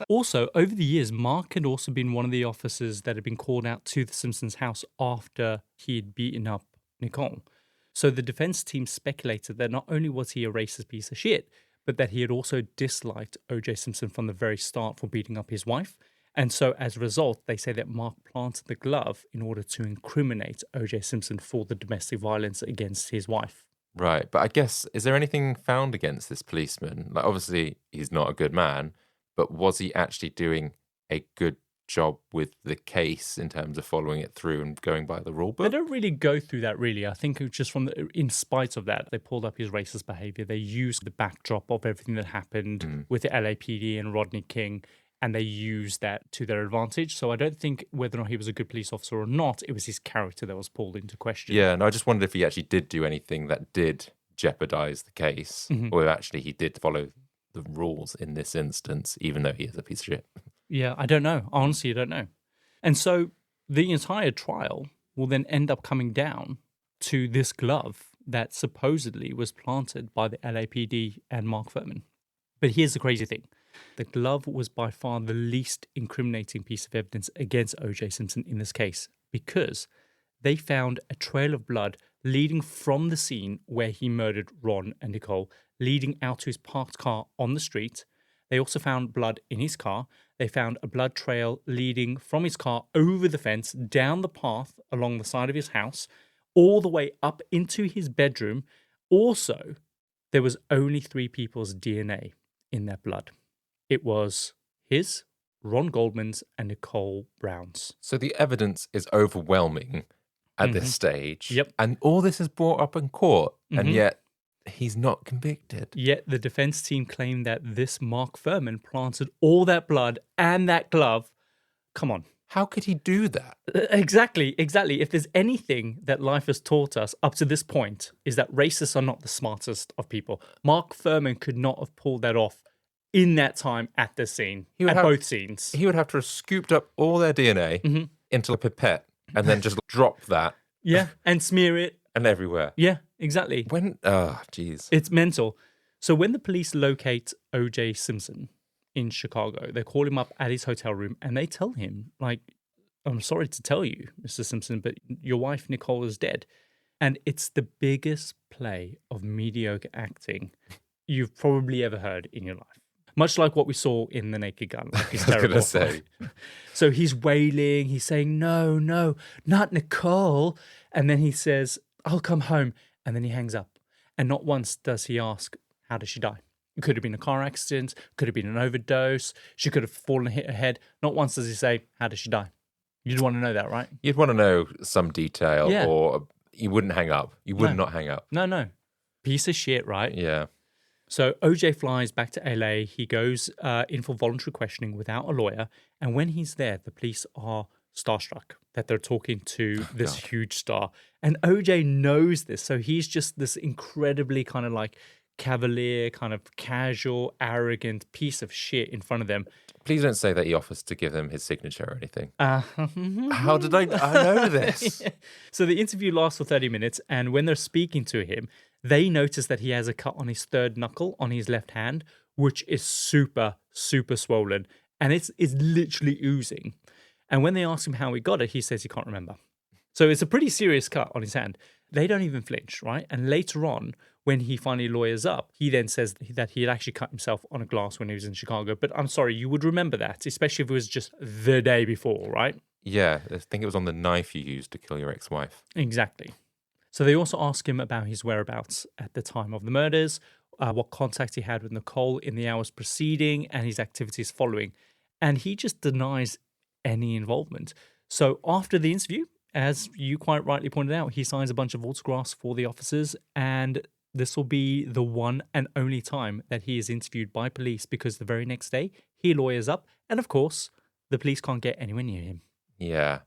Also, over the years, Mark had also been one of the officers that had been called out to the Simpsons' house after he had beaten up Nicole. So the defense team speculated that not only was he a racist piece of shit, but that he had also disliked O.J. Simpson from the very start for beating up his wife. And so as a result, they say that Mark planted the glove in order to incriminate O.J. Simpson for the domestic violence against his wife. Right. But I guess, is there anything found against this policeman? Like, obviously, he's not a good man, but was he actually doing a good job with the case in terms of following it through and going by the rule book. They don't really go through that, really. I think it's just in spite of that, they pulled up his racist behavior. They used the backdrop of everything that happened with the LAPD and Rodney King, and they used that to their advantage. So I don't think whether or not he was a good police officer or not, it was his character that was pulled into question. Yeah, and I just wondered if he actually did do anything that did jeopardize the case, or actually he did follow the rules in this instance, even though he is a piece of shit. Yeah, I don't know. Honestly, I don't know. And so the entire trial will then end up coming down to this glove that supposedly was planted by the LAPD and Mark Furman. But here's the crazy thing. The glove was by far the least incriminating piece of evidence against O.J. Simpson in this case, because they found a trail of blood leading from the scene where he murdered Ron and Nicole, leading out to his parked car on the street. They also found blood in his car. They found a blood trail leading from his car over the fence, down the path along the side of his house, all the way up into his bedroom. Also, there was only 3 people's DNA in their blood. It was his, Ron Goldman's, and Nicole Brown's. So the evidence is overwhelming at this stage. Yep. And all this is brought up in court, and yet he's not convicted. Yet the defense team claimed that this Mark Furman planted all that blood and that glove. Come on. How could he do that? Exactly. If there's anything that life has taught us up to this point, is that racists are not the smartest of people. Mark Furman could not have pulled that off in that time at the scene, both scenes. He would have to have scooped up all their DNA into a pipette and then just drop that. Yeah, and smear it. And everywhere. Yeah, exactly. Jeez. It's mental. So when the police locate O.J. Simpson in Chicago, they call him up at his hotel room and they tell him, like, I'm sorry to tell you, Mr. Simpson, but your wife, Nicole, is dead. And it's the biggest play of mediocre acting you've probably ever heard in your life. Much like what we saw in The Naked Gun. Like, he's terrible. I was going to say. So he's wailing. He's saying, no, not Nicole. And then he says, I'll come home. And then he hangs up. And not once does he ask, how did she die? It could have been a car accident. Could have been an overdose. She could have fallen and hit her head. Not once does he say, how did she die? You'd want to know that, right? You'd want to know some detail, or you wouldn't hang up. You would not hang up. No. Piece of shit, right? Yeah. So OJ flies back to LA. He goes in for voluntary questioning without a lawyer. And when he's there, the police are starstruck that they're talking to this huge star. And OJ knows this. So he's just this incredibly kind of like cavalier, kind of casual, arrogant piece of shit in front of them. Please don't say that he offers to give them his signature or anything. How did I know this? So the interview lasts for 30 minutes. And when they're speaking to him, they notice that he has a cut on his third knuckle on his left hand, which is super, super swollen. And it's literally oozing. And when they ask him how he got it, he says he can't remember. So it's a pretty serious cut on his hand. They don't even flinch, right? And later on, when he finally lawyers up, he then says that he had actually cut himself on a glass when he was in Chicago. But I'm sorry, you would remember that, especially if it was just the day before, right? Yeah, I think it was on the knife you used to kill your ex-wife. Exactly. So they also ask him about his whereabouts at the time of the murders, what contact he had with Nicole in the hours preceding, and his activities following. And he just denies any involvement. So after the interview, as you quite rightly pointed out, he signs a bunch of autographs for the officers, and this will be the one and only time that he is interviewed by police, because the very next day he lawyers up, and of course, the police can't get anywhere near him. Yeah.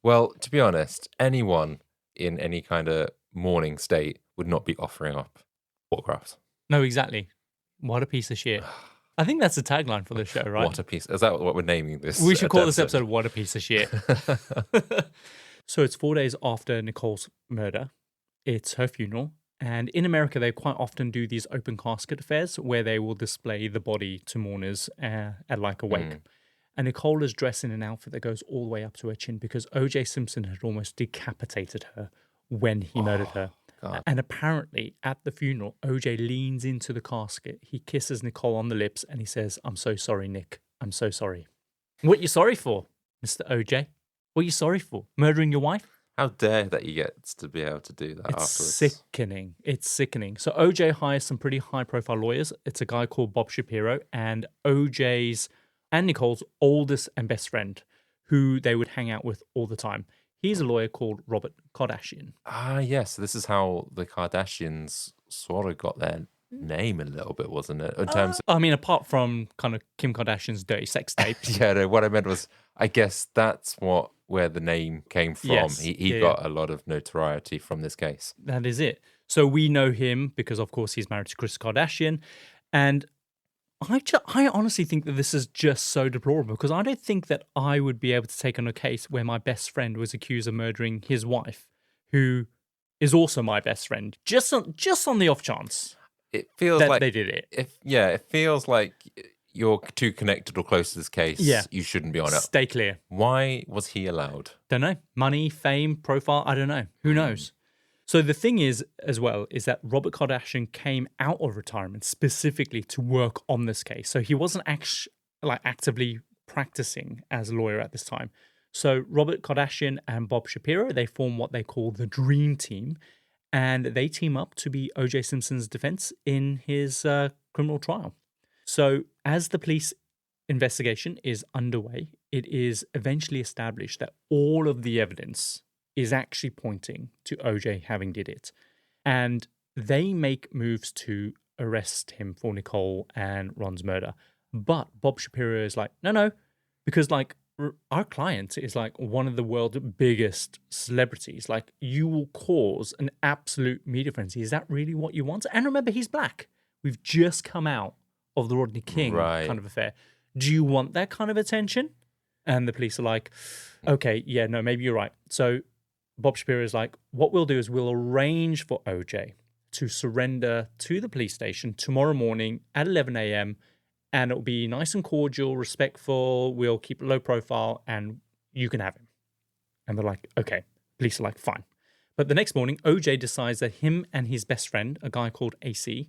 Well, to be honest, anyone in any kind of mourning state would not be offering up autographs. No, exactly. What a piece of shit. I think that's the tagline for the show, right? What a piece. Is that what we're naming this? We should call this episode What a Piece of Shit. So it's 4 days after Nicole's murder. It's her funeral. And in America, they quite often do these open casket affairs where they will display the body to mourners at like a wake. And Nicole is dressed in an outfit that goes all the way up to her chin because O.J. Simpson had almost decapitated her when he murdered her. God. And apparently at the funeral, O.J. leans into the casket. He kisses Nicole on the lips and he says, "I'm so sorry, Nick. I'm so sorry." What you sorry for, Mr. O.J.? What are you sorry for? Murdering your wife? How dare that he gets to be able to do that It's afterwards. sickening. It's sickening. So OJ hires some pretty high-profile lawyers. It's a guy called Bob Shapiro, and OJ's and Nicole's oldest and best friend, who they would hang out with all the time. He's a lawyer called Robert Kardashian. Ah, yes. This is how the Kardashians sort of got their name a little bit, wasn't it? In terms I mean, apart from kind of Kim Kardashian's dirty sex tapes. of, yeah, no, what I meant was, I guess that's where the name came from. Yes. He got a lot of notoriety from this case. That is it. So we know him because, of course, he's married to Kris Kardashian. And I honestly think that this is just so deplorable because I don't think that I would be able to take on a case where my best friend was accused of murdering his wife, who is also my best friend, just on the off chance It feels that like they did it. It feels like you're too connected or close to this case. Yeah. You shouldn't be on it. Stay clear. Why was he allowed? Don't know. Money, fame, profile, I don't know. Who knows? So the thing is, as well, is that Robert Kardashian came out of retirement specifically to work on this case. So he wasn't actively practicing as a lawyer at this time. So Robert Kardashian and Bob Shapiro, they form what they call the Dream Team, and they team up to be O.J. Simpson's defense in his criminal trial. So as the police investigation is underway, it is eventually established that all of the evidence is actually pointing to OJ having did it. And they make moves to arrest him for Nicole and Ron's murder. But Bob Shapiro is like, no, because like our client is like one of the world's biggest celebrities. Like you will cause an absolute media frenzy. Is that really what you want? And remember, he's black. We've just come out of the Rodney King kind of affair. Do you want that kind of attention? And the police are like, okay, yeah, no, maybe you're right. So Bob Shapiro is like, what we'll do is we'll arrange for OJ to surrender to the police station tomorrow morning at 11 a.m. And it'll be nice and cordial, respectful. We'll keep it low profile and you can have him. And they're like, okay. Police are like, fine. But the next morning, OJ decides that him and his best friend, a guy called AC,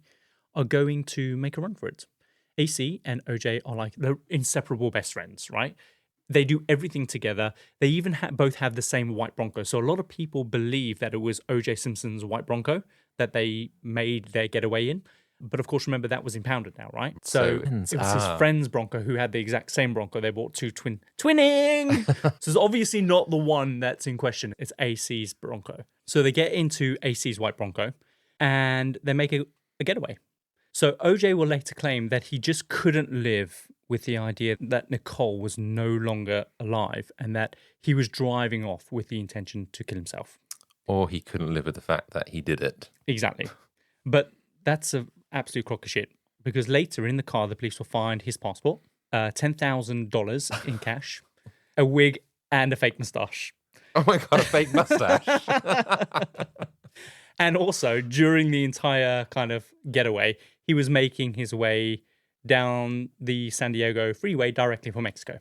are going to make a run for it. AC and OJ are like, they're inseparable best friends, right? They do everything together. They even both have the same white Bronco. So a lot of people believe that it was O.J. Simpson's white Bronco that they made their getaway in. But of course, remember, that was impounded now, right? So it was his friend's Bronco who had the exact same Bronco. They bought two twinning. So it's obviously not the one that's in question. It's AC's Bronco. So they get into AC's white Bronco and they make a getaway. So OJ will later claim that he just couldn't live with the idea that Nicole was no longer alive and that he was driving off with the intention to kill himself. Or he couldn't live with the fact that he did it. Exactly. But that's an absolute crock of shit because later in the car, the police will find his passport, $10,000 in cash, a wig, and a fake mustache. Oh my God, a fake mustache. And also, during the entire kind of getaway, he was making his way down the San Diego freeway directly for Mexico.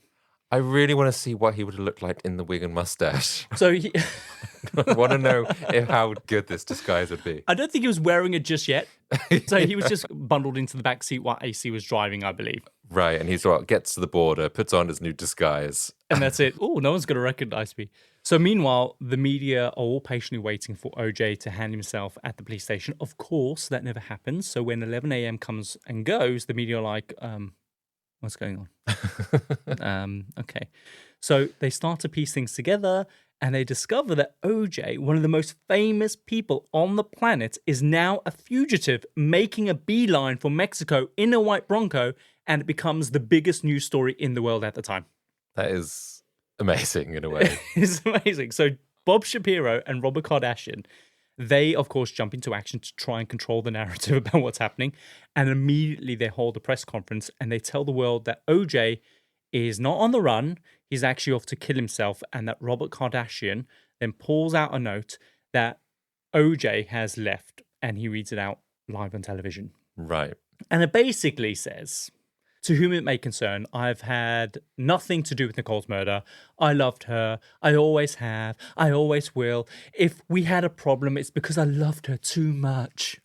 I really want to see what he would have looked like in the wig and mustache. So I want to know how good this disguise would be. I don't think he was wearing it just yet. So he was just bundled into the back seat while AC was driving, I believe. Right, and he's gets to the border, puts on his new disguise. And that's it. Oh, no one's going to recognize me. So meanwhile, the media are all patiently waiting for OJ to hand himself at the police station. Of course, that never happens. So when 11 a.m. comes and goes, the media are like, what's going on? Okay. So they start to piece things together and they discover that OJ, one of the most famous people on the planet, is now a fugitive making a beeline for Mexico in a white Bronco, and it becomes the biggest news story in the world at the time. That is amazing in a way. It's amazing. So Bob Shapiro and Robert Kardashian, they, of course, jump into action to try and control the narrative about what's happening. And immediately they hold a press conference and they tell the world that OJ is not on the run. He's actually off to kill himself. And that Robert Kardashian then pulls out a note that OJ has left and he reads it out live on television. Right. And it basically says, to whom it may concern, I've had nothing to do with Nicole's murder. I loved her. I always have. I always will. If we had a problem, it's because I loved her too much.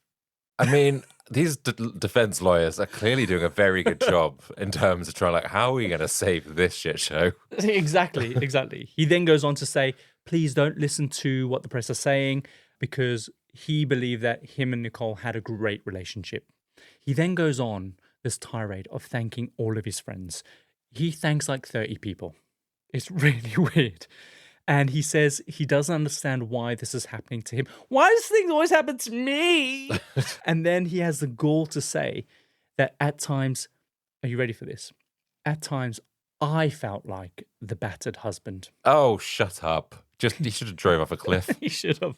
I mean, these defense lawyers are clearly doing a very good job in terms of trying, like, how are we going to save this shit show? Exactly. He then goes on to say, please don't listen to what the press are saying, because he believed that him and Nicole had a great relationship. He then goes on this tirade of thanking all of his friends. He thanks like 30 people. It's really weird. And he says he doesn't understand why this is happening to him. Why does things always happen to me? And then he has the gall to say that at times, are you ready for this? At times, I felt like the battered husband. Oh, shut up. He should have drove off a cliff. He should have.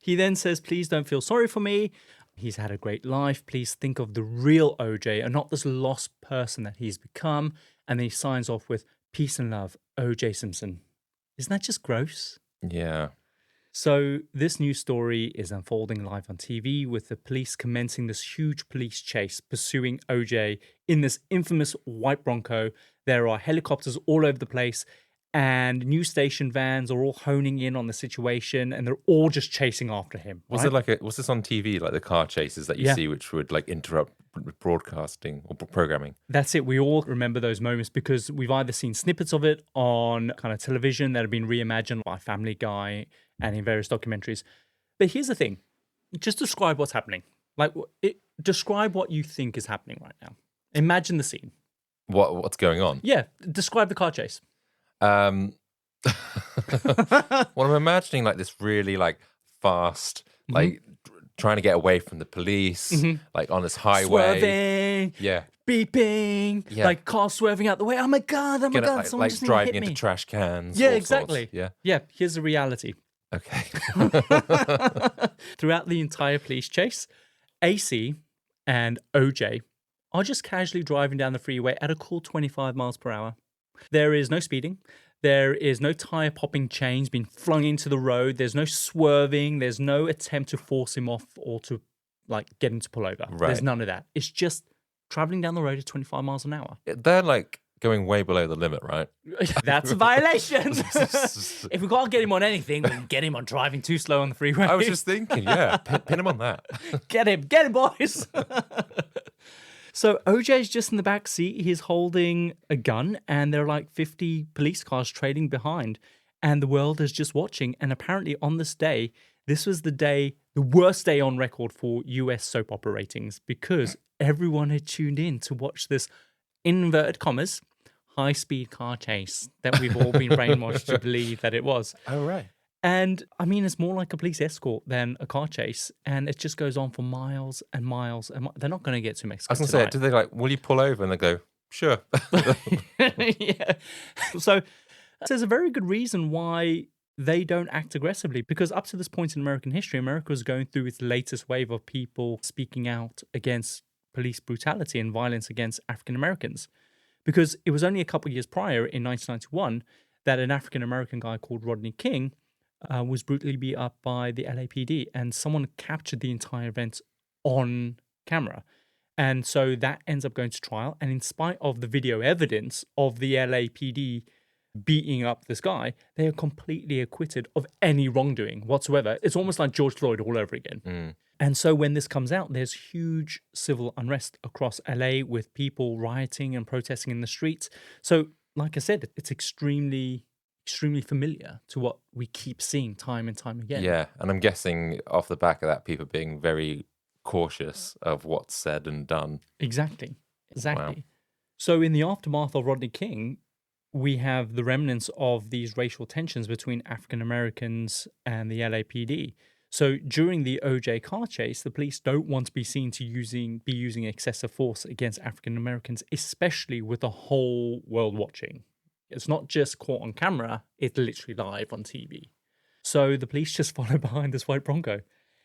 He then says, please don't feel sorry for me. He's had a great life. Please think of the real OJ and not this lost person that he's become. And then he signs off with peace and love, O.J. Simpson. Isn't that just gross? Yeah. So this news story is unfolding live on TV with the police commencing this huge police chase pursuing OJ in this infamous white Bronco. There are helicopters all over the place and news station vans are all honing in on the situation and they're all just chasing after him. Was this on TV, like the car chases that you see, which would like interrupt broadcasting or programming? That's it. We all remember those moments because we've either seen snippets of it on kind of television that have been reimagined by Family Guy and in various documentaries. But here's the thing. Just describe what's happening. Describe what you think is happening right now. Imagine the scene. What's going on? Yeah. Describe the car chase. Well, I'm imagining like this really like fast, like trying to get away from the police, like on this highway. Swerving. Yeah. Beeping. Yeah. Like cars swerving out the way. Oh my God. Like driving into trash cans. Yeah, all exactly. Sorts. Yeah. Yeah. Here's the reality. Okay. Throughout the entire police chase, AC and OJ are just casually driving down the freeway at a cool 25 miles per hour. There is no speeding. There is no tire popping chains being flung into the road. There's no swerving. There's no attempt to force him off or to like get him to pull over. Right. There's none of that. It's just traveling down the road at 25 miles an hour. They're like going way below the limit, right? That's a violation. If we can't get him on anything, we can get him on driving too slow on the freeway. I was just thinking, yeah, pin him on that. Get him, boys. So OJ's just in the back seat. He's holding a gun, and there are like 50 police cars trailing behind, and the world is just watching. And apparently, on this day, this was the worst day on record for US soap opera ratings because everyone had tuned in to watch this, in inverted commas, high-speed car chase that we've all been brainwashed to believe that it was. Oh, right. And I mean, it's more like a police escort than a car chase. And it just goes on for miles and miles. And they're not going to get to Mexico. I was going to say, do they like, will you pull over? And they go, sure. Yeah. So there's a very good reason why they don't act aggressively. Because up to this point in American history, America was going through its latest wave of people speaking out against police brutality and violence against African Americans. Because it was only a couple of years prior, in 1991, that an African American guy called Rodney King was brutally beat up by the LAPD, and someone captured the entire event on camera. And so that ends up going to trial. And in spite of the video evidence of the LAPD beating up this guy, they are completely acquitted of any wrongdoing whatsoever. It's almost like George Floyd all over again. And so when this comes out, there's huge civil unrest across LA with people rioting and protesting in the streets. So, like I said, it's extremely familiar to what we keep seeing time and time again. Yeah, and I'm guessing off the back of that, people being very cautious of what's said and done. Exactly. Wow. So in the aftermath of Rodney King, we have the remnants of these racial tensions between African Americans and the LAPD. So during the OJ car chase, the police don't want to be seen to be using excessive force against African Americans, especially with the whole world watching. It's not just caught on camera, it's literally live on TV. So the police just follow behind this white Bronco.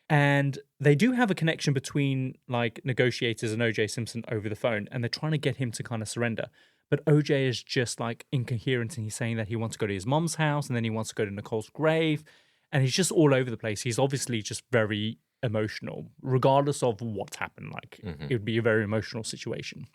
And they do have a connection between like negotiators and O.J. Simpson over the phone, and they're trying to get him to kind of surrender. But O.J. is just like incoherent, and he's saying that he wants to go to his mom's house, and then he wants to go to Nicole's grave, and he's just all over the place. He's obviously just very emotional, regardless of what's happened. Like, it would be a very emotional situation.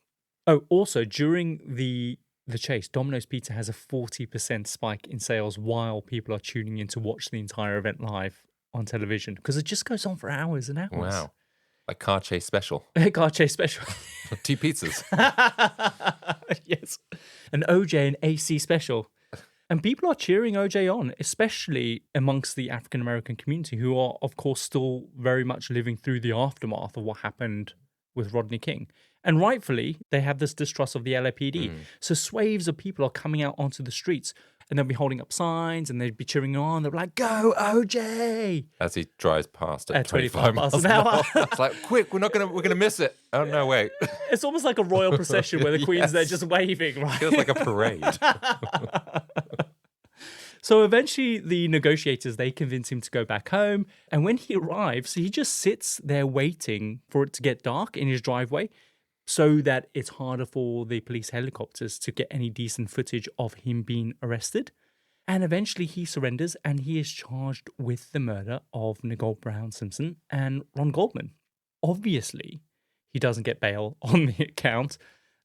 Oh, also, during the chase, Domino's Pizza has a 40% spike in sales while people are tuning in to watch the entire event live on television, because it just goes on for hours and hours. Wow. Like car chase special. Car chase special. 2 pizzas. Yes. An OJ and AC special. And people are cheering OJ on, especially amongst the African American community, who are, of course, still very much living through the aftermath of what happened with Rodney King. And rightfully, they have this distrust of the LAPD. So swaves of people are coming out onto the streets. and they'll be holding up signs and they'd be cheering on. They'll be like, "Go, OJ!" As he drives past at 25 25 miles miles an hour. It's like, quick, we're gonna miss it. Oh no, wait. It's almost like a royal procession where the Queen's there just waving, right? Feels like a parade. So eventually the negotiators, they convince him to go back home. And when he arrives, he just sits there waiting for it to get dark in his driveway so that it's harder for the police helicopters to get any decent footage of him being arrested. And eventually he surrenders and he is charged with the murder of Nicole Brown Simpson and Ron Goldman. Obviously, he doesn't get bail on the account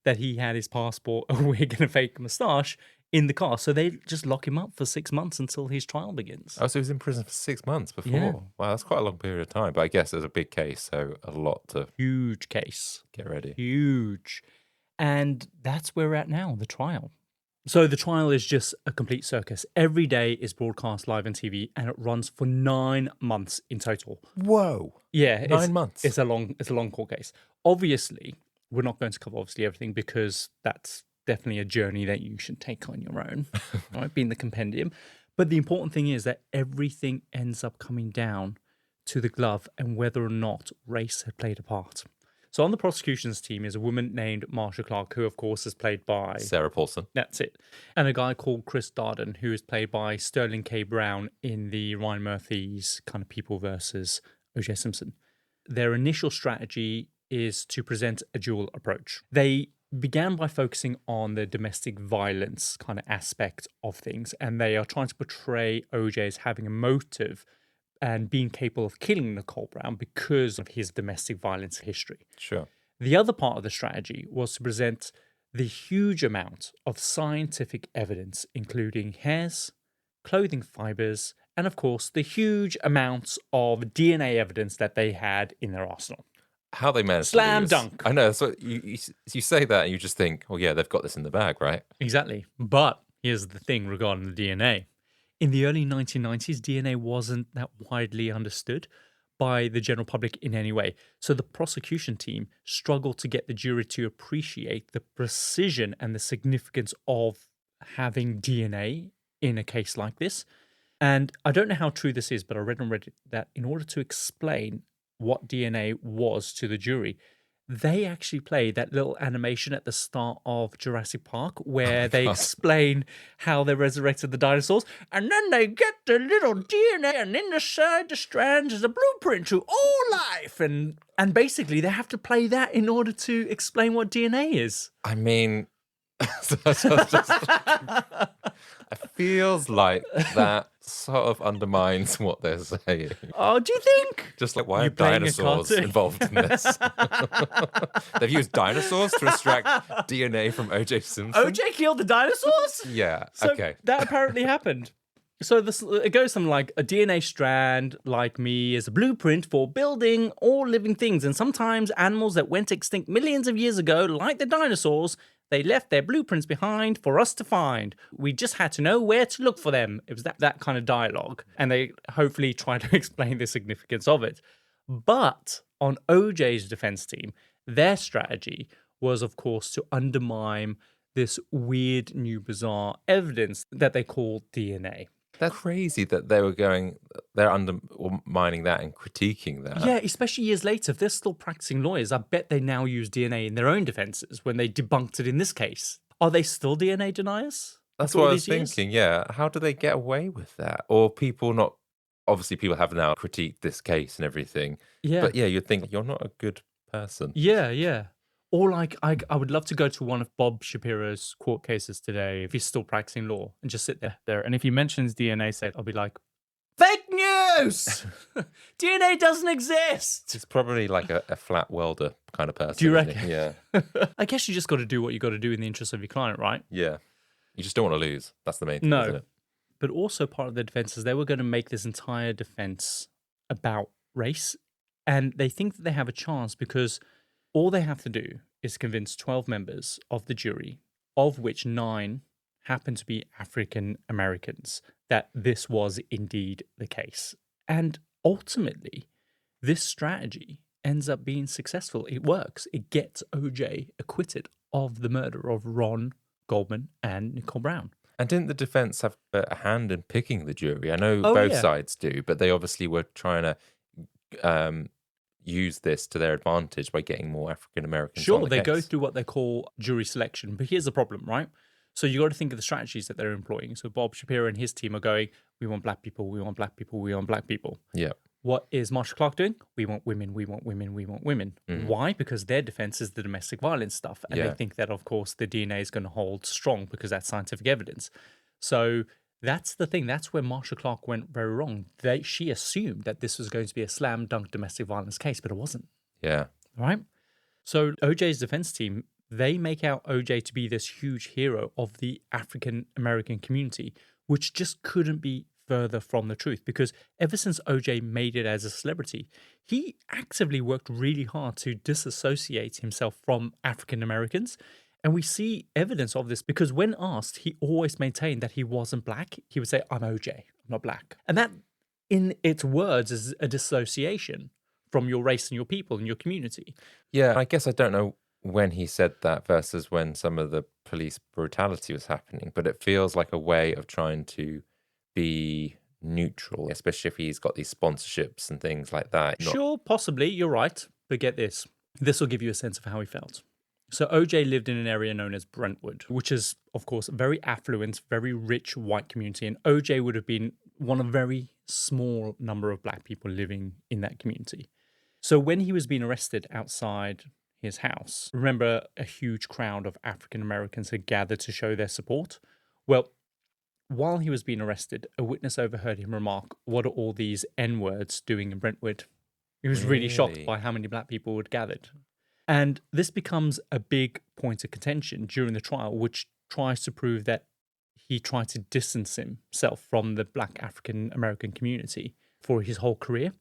that he had his passport, a wig, and a fake moustache in the car. So they just lock him up for 6 months until his trial begins. Oh, so he was in prison for 6 months before. Yeah. Wow, that's quite a long period of time. But I guess there's a big case, so a lot to Huge case. get ready. Huge. And that's where we're at now, the trial. So the trial is just a complete circus. Every day is broadcast live on TV and it runs for 9 months in total. Whoa. Yeah. 9 months. It's a long court case. Obviously, we're not going to cover everything because that's definitely a journey that you should take on your own, right? Being the compendium. But the important thing is that everything ends up coming down to the glove and whether or not race had played a part. So on the prosecution's team is a woman named Marsha Clark, who of course is played by Sarah Paulson. That's it. And a guy called Chris Darden, who is played by Sterling K. Brown in the Ryan Murphy's kind of People versus O.J. Simpson. Their initial strategy is to present a dual approach. They began by focusing on the domestic violence kind of aspect of things, and they are trying to portray OJ as having a motive and being capable of killing Nicole Brown because of his domestic violence history. Sure. The other part of the strategy was to present the huge amount of scientific evidence, including hairs, clothing fibers, and of course, the huge amounts of DNA evidence that they had in their arsenal. How they managed Slam to lose. dunk. I know. So you say that and you just think, oh, yeah, they've got this in the bag, right? Exactly. But here's the thing regarding the DNA. In the early 1990s, DNA wasn't that widely understood by the general public in any way. So the prosecution team struggled to get the jury to appreciate the precision and the significance of having DNA in a case like this. And I don't know how true this is, but I read on Reddit that in order to explain what DNA was to the jury, they actually played that little animation at the start of Jurassic Park where they explain how they resurrected the dinosaurs, and then they get the little DNA, and inside the strands is a blueprint to all life, and basically they have to play that in order to explain what DNA is. I mean, it feels like that sort of undermines what they're saying. Oh, do you think? Just like, why are playing a dinosaurs cartoon? involved in this? They've used dinosaurs to extract DNA from O.J. Simpson? OJ killed the dinosaurs? Yeah, So okay. that apparently happened. So it goes something like a DNA strand, like me, is a blueprint for building all living things. And sometimes animals that went extinct millions of years ago, like the dinosaurs, they left their blueprints behind for us to find. We just had to know where to look for them. It was that kind of dialogue. And they hopefully try to explain the significance of it. But on OJ's defense team, their strategy was, of course, to undermine this weird, new, bizarre evidence that they call DNA. That's crazy that they're undermining that and critiquing that. Yeah, especially years later, if they're still practicing lawyers, I bet they now use DNA in their own defenses when they debunked it in this case. Are they still DNA deniers? That's after what all I was these years? thinking, yeah. How do they get away with that? Or people not... Obviously, people have now critiqued this case and everything. Yeah. But yeah, you'd think you're not a good person. Yeah. Or like, I would love to go to one of Bob Shapiro's court cases today if he's still practicing law and just sit there. And if he mentions DNA set, I'll be like, fake news! DNA doesn't exist! He's probably like a flat welder kind of person. Do you isn't he? reckon? Yeah. I guess you just got to do what you got to do in the interest of your client, right? Yeah. You just don't want to lose. That's the main thing, isn't No. it? But also part of the defense is they were going to make this entire defense about race. And they think that they have a chance because all they have to do is convince 12 members of the jury, of which 9 happen to be African Americans, that this was indeed the case. And ultimately, this strategy ends up being successful. It works. It gets OJ acquitted of the murder of Ron Goldman and Nicole Brown. And didn't the defense have a hand in picking the jury? I know Oh, both yeah. sides do, but they obviously were trying to use this to their advantage by getting more African Americans on Sure, the they case. go through what they call jury selection. But here's the problem, right? So you got to think of the strategies that they're employing. So Bob Shapiro and his team are going, we want black people, we want black people, we want black people. Yeah. What is Marsha Clark doing? We want women, we want women, we want women. Why? Because their defense is the domestic violence stuff. And they think that, of course, the DNA is going to hold strong because that's scientific evidence. So that's the thing. That's where Marsha Clark went very wrong. She assumed that this was going to be a slam dunk domestic violence case, but it wasn't. Yeah. Right? So OJ's defense team, they make out OJ to be this huge hero of the African American community, which just couldn't be further from the truth, because ever since OJ made it as a celebrity, he actively worked really hard to disassociate himself from African Americans. And we see evidence of this because when asked, he always maintained that he wasn't black. He would say, I'm OJ, I'm not black. And that, in its words, is a dissociation from your race and your people and your community. Yeah, I guess I don't know when he said that versus when some of the police brutality was happening, but it feels like a way of trying to be neutral, especially if he's got these sponsorships and things like that. Sure, possibly, you're right. But get this. This will give you a sense of how he felt. So OJ lived in an area known as Brentwood, which is, of course, a very affluent, very rich white community. And OJ would have been one of a very small number of black people living in that community. So when he was being arrested outside his house, remember a huge crowd of African Americans had gathered to show their support? Well, while he was being arrested, a witness overheard him remark, what are all these N-words doing in Brentwood? He was really shocked by how many black people had gathered. And this becomes a big point of contention during the trial, which tries to prove that he tried to distance himself from the black African American community for his whole career.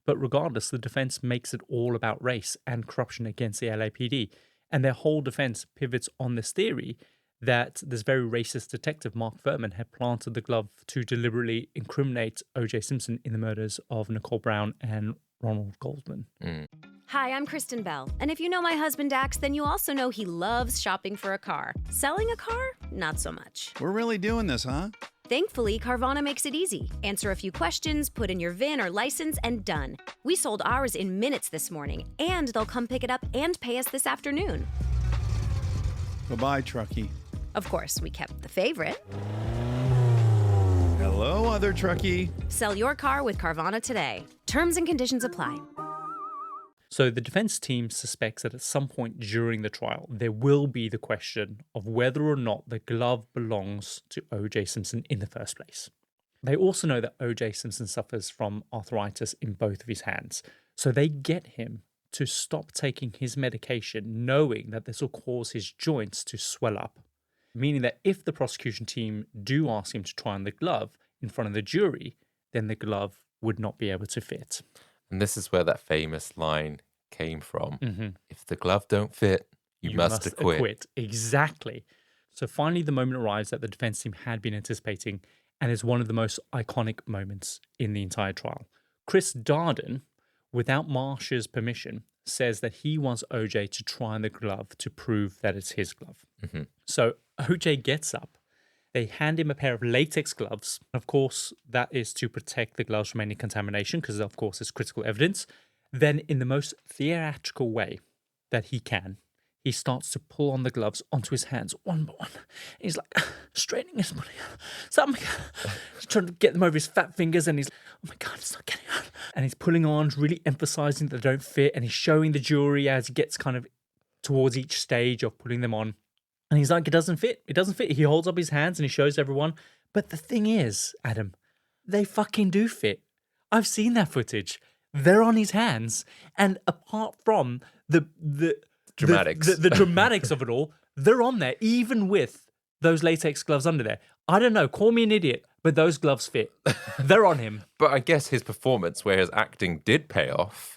But regardless, the defense makes it all about race and corruption against the LAPD. And their whole defense pivots on this theory that this very racist detective, Mark Furman, had planted the glove to deliberately incriminate O.J. Simpson in the murders of Nicole Brown and Ronald Goldman. Hi, I'm Kristen Bell. And if you know my husband Dax, then you also know he loves shopping for a car. Selling a car? Not so much. We're really doing this, huh? Thankfully, Carvana makes it easy. Answer a few questions, put in your VIN or license, and done. We sold ours in minutes this morning, and they'll come pick it up and pay us this afternoon. Bye-bye, truckie. Of course, we kept the favorite. Hello, other truckie. Sell your car with Carvana today. Terms and conditions apply. So the defense team suspects that at some point during the trial, there will be the question of whether or not the glove belongs to O.J. Simpson in the first place. They also know that O.J. Simpson suffers from arthritis in both of his hands. So they get him to stop taking his medication, knowing that this will cause his joints to swell up. Meaning that if the prosecution team do ask him to try on the glove in front of the jury, then the glove would not be able to fit. And this is where that famous line came from. If the glove don't fit, you must acquit. Exactly. So finally, the moment arrives that the defense team had been anticipating and is one of the most iconic moments in the entire trial. Chris Darden, without Marsha's permission, says that he wants OJ to try on the glove to prove that it's his glove. So OJ gets up. They hand him a pair of latex gloves. Of course, that is to protect the gloves from any contamination because, of course, it's critical evidence. Then, in the most theatrical way that he can, he starts to pull on the gloves onto his hands one by one. He's like straightening his body. He's trying to get them over his fat fingers and he's like, oh my God, it's not getting on. And he's pulling on, really emphasizing that they don't fit. And he's showing the jury as he gets kind of towards each stage of putting them on. And he's like, it doesn't fit. It doesn't fit. He holds up his hands and he shows everyone. But the thing is, Adam, they fucking do fit. I've seen that footage. They're on his hands. And apart from the dramatics. The dramatics of it all, they're on there, even with those latex gloves under there. I don't know, call me an idiot, but those gloves fit. They're on him. But I guess his performance, where his acting did pay off,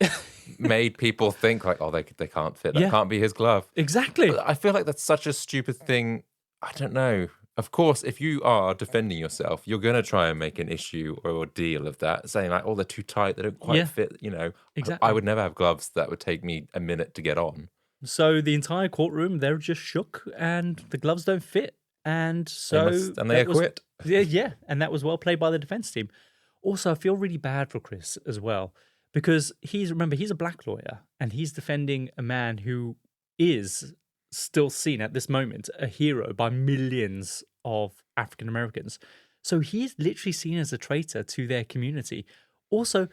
made people think like, oh, they can't fit. That can't be his glove. Exactly. But I feel like that's such a stupid thing. I don't know. Of course, if you are defending yourself, you're going to try and make an issue or a deal of that, saying like, oh, they're too tight, they don't quite fit, you know. Exactly. I would never have gloves that would take me a minute to get on. So the entire courtroom, they're just shook and the gloves don't fit. And so they acquit. Yeah, and that was well played by the defense team. Also, I feel really bad for Chris as well because he's a black lawyer and he's defending a man who is still seen at this moment a hero by millions of African Americans. So he's literally seen as a traitor to their community. Also,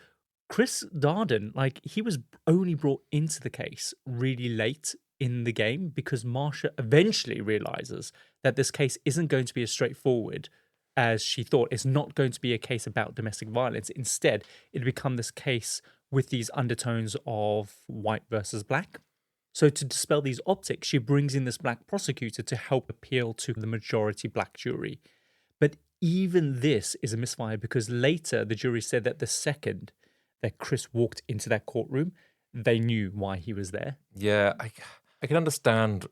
Chris Darden, like he was only brought into the case really late in the game because Marsha eventually realizes that this case isn't going to be as straightforward as she thought. It's not going to be a case about domestic violence. Instead, it'll become this case with these undertones of white versus black. So to dispel these optics, she brings in this black prosecutor to help appeal to the majority black jury. But even this is a misfire because later the jury said that the second that Chris walked into that courtroom, they knew why he was there. Yeah, I can understand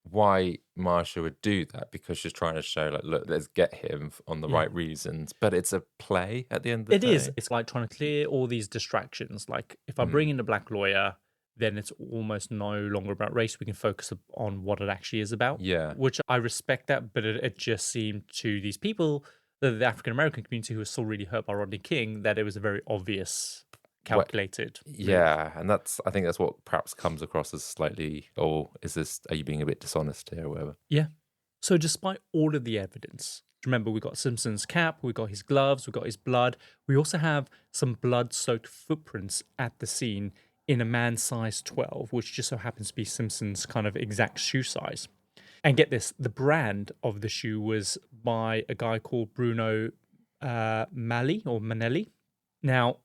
why Marsha would do that because she's trying to show, like, look, let's get him on the right reasons. But it's a play at the end of the day. It is. It's like trying to clear all these distractions. Like, if I bring in a black lawyer, then it's almost no longer about race. We can focus on what it actually is about. Yeah. Which I respect that, but it just seemed to these people, the African American community who was still really hurt by Rodney King, that it was a very obvious, calculated. Yeah, and I think that's what perhaps comes across as slightly, are you being a bit dishonest here or whatever? Yeah. So despite all of the evidence, remember we got Simpson's cap, we got his gloves, we got his blood. We also have some blood-soaked footprints at the scene in a man size 12, which just so happens to be Simpson's kind of exact shoe size. And get this, the brand of the shoe was by a guy called Bruno Manelli. Now,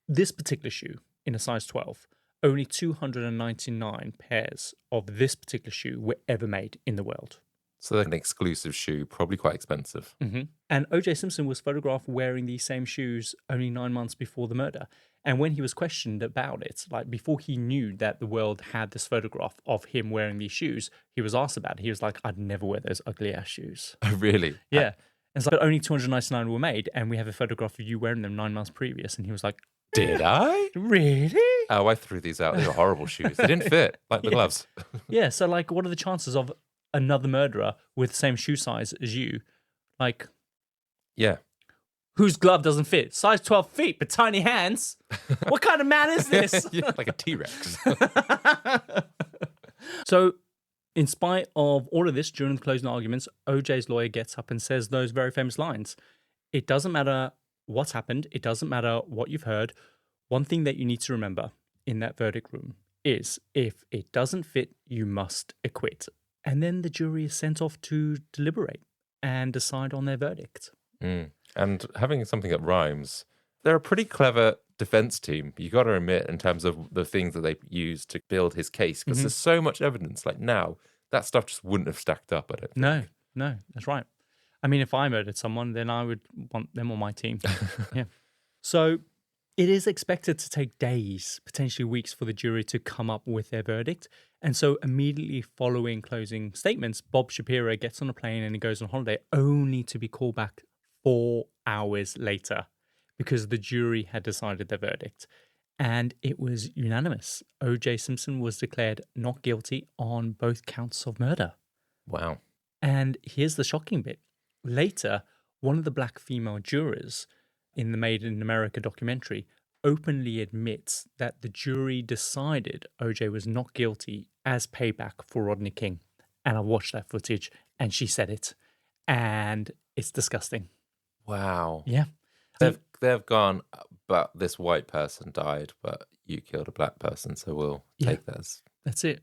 this particular shoe in a size 12, only 299 pairs of this particular shoe were ever made in the world. So an exclusive shoe, probably quite expensive. Mm-hmm. And O.J. Simpson was photographed wearing these same shoes only 9 months before the murder. And when he was questioned about it, like before he knew that the world had this photograph of him wearing these shoes, he was asked about it. He was like, I'd never wear those ugly ass shoes. Oh, really? Yeah. And it's like, but only 299 were made, and we have a photograph of you wearing them 9 months previous. And he was like, did I? Really? Oh, I threw these out. They were horrible shoes. They didn't fit, like the gloves. Yeah, so like, what are the chances of another murderer with the same shoe size as you? Like, yeah. Whose glove doesn't fit? Size 12 feet, but tiny hands? What kind of man is this? Yeah, like a T-Rex. So, in spite of all of this, during the closing arguments, OJ's lawyer gets up and says those very famous lines. It doesn't matter what's happened. It doesn't matter what you've heard. One thing that you need to remember in that verdict room is if it doesn't fit, you must acquit. And then the jury is sent off to deliberate and decide on their verdict. And having something that rhymes, they're a pretty clever defense team, you got to admit, in terms of the things that they used to build his case, because there's so much evidence. Like now, that stuff just wouldn't have stacked up, I don't think. No, that's right. I mean, if I murdered someone, then I would want them on my team. Yeah. So it is expected to take days, potentially weeks, for the jury to come up with their verdict. And so immediately following closing statements, Bob Shapiro gets on a plane and he goes on holiday, only to be called back 4 hours later because the jury had decided their verdict. And it was unanimous. O.J. Simpson was declared not guilty on both counts of murder. Wow. And here's the shocking bit. Later, one of the black female jurors in the Made in America documentary openly admits that the jury decided O.J. was not guilty as payback for Rodney King. And I watched that footage and she said it. And it's disgusting. Wow. Yeah. They've gone, but this white person died, but you killed a black person, so we'll take that as... That's it.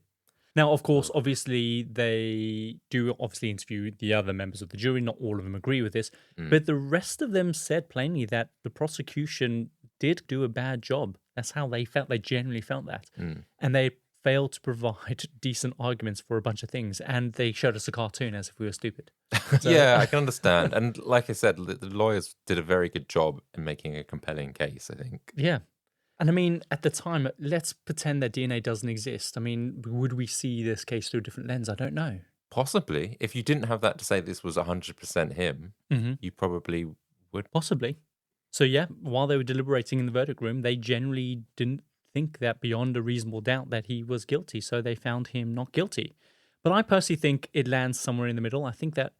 Now, of course, obviously, they do interview the other members of the jury. Not all of them agree with this, but the rest of them said plainly that the prosecution did do a bad job. That's how they felt. They genuinely felt that. And they failed to provide decent arguments for a bunch of things. And they showed us a cartoon as if we were stupid. So... Yeah, I can understand. And like I said, the lawyers did a very good job in making a compelling case, I think. Yeah. And I mean, at the time, let's pretend that DNA doesn't exist. I mean, would we see this case through a different lens? I don't know. Possibly. If you didn't have that to say this was 100% him, you probably would. Possibly. So yeah, while they were deliberating in the verdict room, they generally didn't think that beyond a reasonable doubt that he was guilty. So they found him not guilty. But I personally think it lands somewhere in the middle. I think that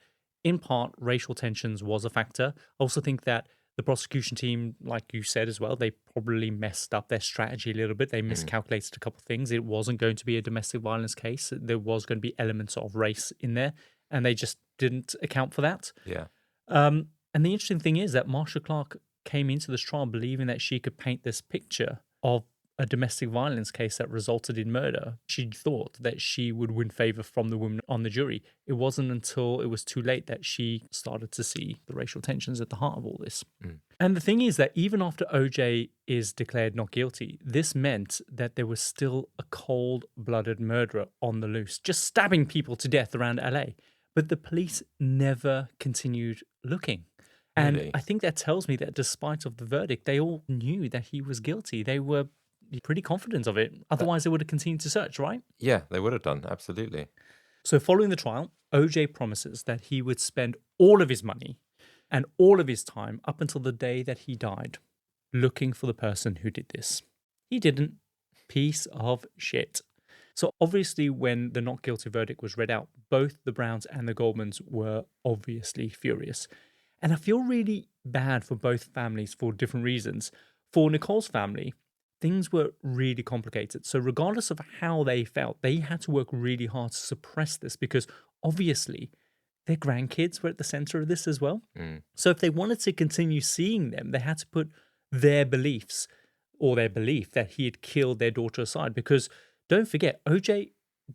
in part, racial tensions was a factor. I also think that the prosecution team, like you said as well, they probably messed up their strategy a little bit. They miscalculated a couple of things. It wasn't going to be a domestic violence case. There was going to be elements of race in there, and they just didn't account for that. Yeah. And the interesting thing is that Marsha Clark came into this trial believing that she could paint this picture of a domestic violence case that resulted in murder. She thought that she would win favor from the women on the jury. It wasn't until it was too late that she started to see the racial tensions at the heart of all this. And the thing is that even after OJ is declared not guilty, this meant that there was still a cold-blooded murderer on the loose, just stabbing people to death around LA. But the police never continued looking. And Really? I think that tells me that despite of the verdict, they all knew that he was guilty. They were pretty confident of it. Otherwise, they would have continued to search, right? Yeah, they would have done. Absolutely. So following the trial, OJ promises that he would spend all of his money and all of his time up until the day that he died looking for the person who did this. He didn't. Piece of shit. So obviously, when the not guilty verdict was read out, both the Browns and the Goldmans were obviously furious. And I feel really bad for both families for different reasons. For Nicole's family, things were really complicated. So regardless of how they felt, they had to work really hard to suppress this because obviously their grandkids were at the center of this as well. So if they wanted to continue seeing them, they had to put their beliefs or their belief that he had killed their daughter aside. Because don't forget, OJ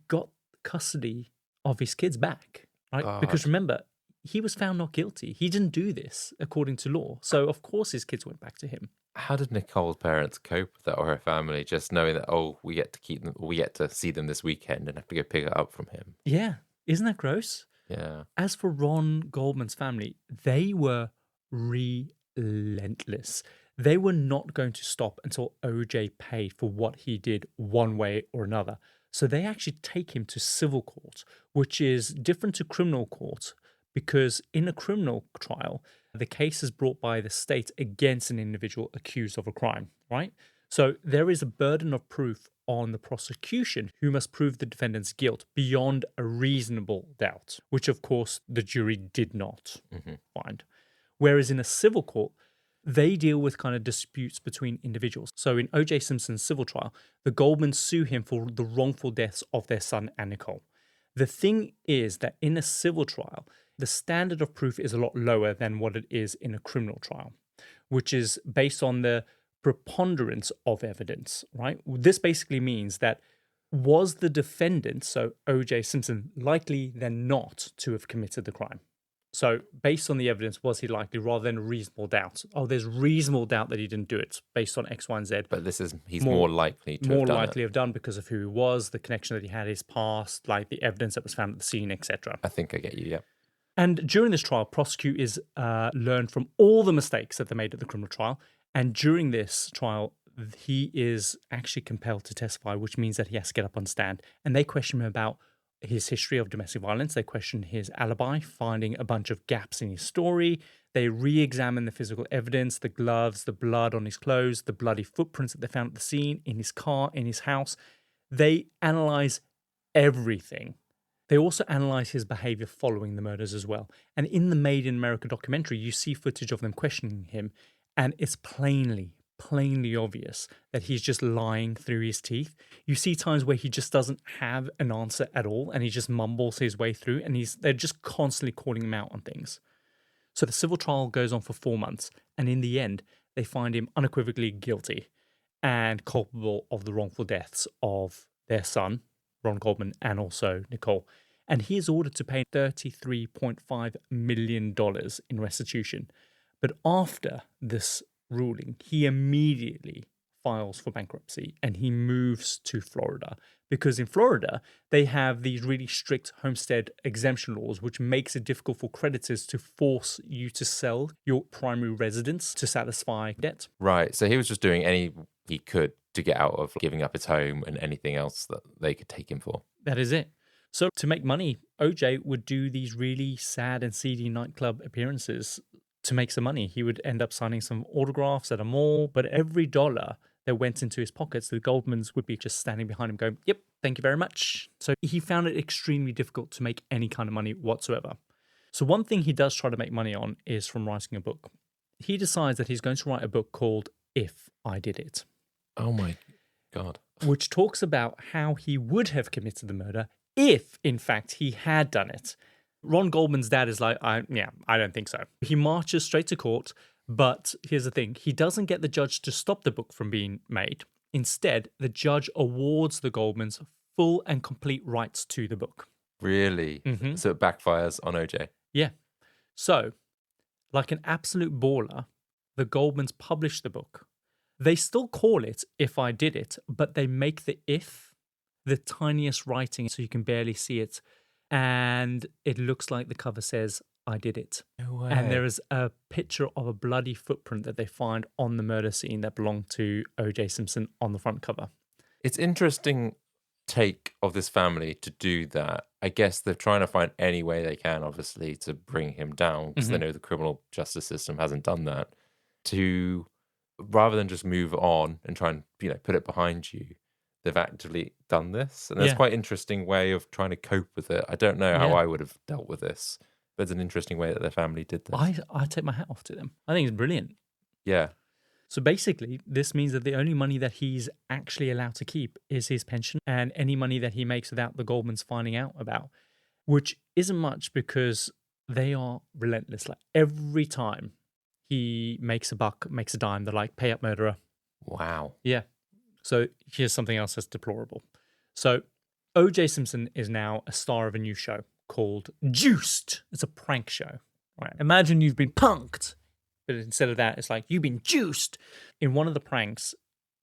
got custody of his kids back, right? Because remember, he was found not guilty. He didn't do this according to law. So of course his kids went back to him. How did Nicole's parents cope with that, or her family, just knowing that, oh, we get to keep them, we get to see them this weekend and have to go pick it up from him? Yeah. Isn't that gross? Yeah. As for Ron Goldman's family, they were relentless. They were not going to stop until OJ paid for what he did one way or another. So they actually take him to civil court, which is different to criminal court because in a criminal trial, the case is brought by the state against an individual accused of a crime, right? So there is a burden of proof on the prosecution who must prove the defendant's guilt beyond a reasonable doubt, which of course the jury did not find. Whereas in a civil court, they deal with kind of disputes between individuals. So in O.J. Simpson's civil trial, the Goldmans sue him for the wrongful deaths of their son and Nicole. The thing is that in a civil trial, the standard of proof is a lot lower than what it is in a criminal trial, which is based on the preponderance of evidence, right? This basically means that was the defendant, so O.J. Simpson, likely than not to have committed the crime? So based on the evidence, was he likely rather than reasonable doubt? Oh, there's reasonable doubt that he didn't do it based on X, Y, and Z. But he's more likely to have done because of who he was, the connection that he had, his past, like the evidence that was found at the scene, etc. I think I get you, yeah. And during this trial, prosecutors learned from all the mistakes that they made at the criminal trial. And during this trial, he is actually compelled to testify, which means that he has to get up on stand. And they question him about his history of domestic violence. They question his alibi, finding a bunch of gaps in his story. They re-examine the physical evidence, the gloves, the blood on his clothes, the bloody footprints that they found at the scene, in his car, in his house. They analyze everything. They also analyze his behavior following the murders as well. And in the Made in America documentary, you see footage of them questioning him, and it's plainly obvious that he's just lying through his teeth. You see times where he just doesn't have an answer at all, and he just mumbles his way through, and they're just constantly calling him out on things. So the civil trial goes on for 4 months, and in the end, they find him unequivocally guilty and culpable of the wrongful deaths of their son, Ron Goldman, and also Nicole. And he is ordered to pay $33.5 million in restitution. But after this ruling, he immediately files for bankruptcy and he moves to Florida. Because in Florida, they have these really strict homestead exemption laws, which makes it difficult for creditors to force you to sell your primary residence to satisfy debt. Right. So he was just doing any he could to get out of giving up his home and anything else that they could take him for. That is it. So to make money, OJ would do these really sad and seedy nightclub appearances to make some money. He would end up signing some autographs at a mall, but every dollar that went into his pockets, the Goldmans would be just standing behind him going, yep, thank you very much. So he found it extremely difficult to make any kind of money whatsoever. So one thing he does try to make money on is from writing a book. He decides that he's going to write a book called If I Did It. Oh my God. Which talks about how he would have committed the murder if, in fact, he had done it. Ron Goldman's dad is like, I don't think so. He marches straight to court, but here's the thing. He doesn't get the judge to stop the book from being made. Instead, the judge awards the Goldmans full and complete rights to the book. Really? So it backfires on OJ. Yeah. So, like an absolute baller, the Goldmans publish the book. They still call it If I Did It, but they make the if the tiniest writing so you can barely see it. And it looks like the cover says, I did it. No way. And there is a picture of a bloody footprint that they find on the murder scene that belonged to O.J. Simpson on the front cover. It's interesting take of this family to do that. I guess they're trying to find any way they can, obviously, to bring him down because they know the criminal justice system hasn't done that. To rather than just move on and try and put it behind you, they've actively done this, and that's quite an interesting way of trying to cope with it. I don't know how I would have dealt with this, but it's an interesting way that their family did this. I take my hat off to them. I think it's brilliant. Yeah. So basically, this means that the only money that he's actually allowed to keep is his pension and any money that he makes without the Goldmans finding out about, which isn't much because they are relentless. Like every time he makes a buck, makes a dime, they're like, pay up, murderer. Wow. Yeah. So here's something else that's deplorable. So O.J. Simpson is now a star of a new show called Juiced. It's a prank show. Right. Imagine you've been punked. But instead of that, it's like, you've been juiced. In one of the pranks,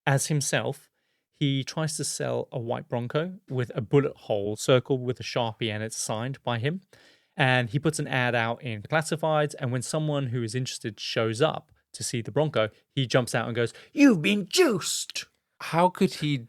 as himself, he tries to sell a white Bronco with a bullet hole circled with a Sharpie and it's signed by him. And he puts an ad out in classifieds. And when someone who is interested shows up to see the Bronco, he jumps out and goes, you've been juiced. How could he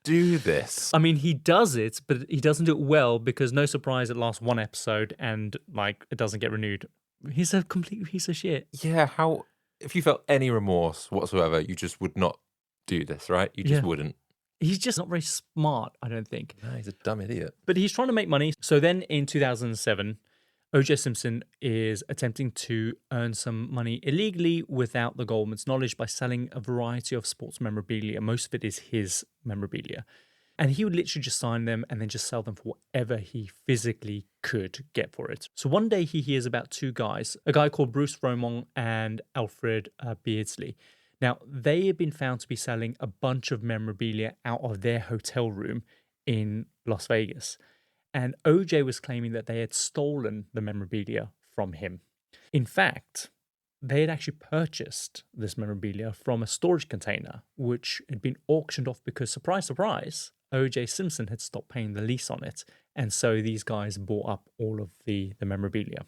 do this? I mean, he does it, but he doesn't do it well because no surprise, it lasts one episode and it doesn't get renewed. He's a complete piece of shit. Yeah, how... If you felt any remorse whatsoever, you just would not do this, right? You just wouldn't. He's just not very smart, I don't think. No, he's a dumb idiot. But he's trying to make money. So then in 2007, O.J. Simpson is attempting to earn some money illegally without the Goldman's knowledge by selling a variety of sports memorabilia. Most of it is his memorabilia. And he would literally just sign them and then just sell them for whatever he physically could get for it. So one day he hears about two guys, a guy called Bruce Romont and Alfred Beardsley. Now, they have been found to be selling a bunch of memorabilia out of their hotel room in Las Vegas. And OJ was claiming that they had stolen the memorabilia from him. In fact, they had actually purchased this memorabilia from a storage container, which had been auctioned off because, surprise, surprise, O.J. Simpson had stopped paying the lease on it. And so these guys bought up all of the memorabilia.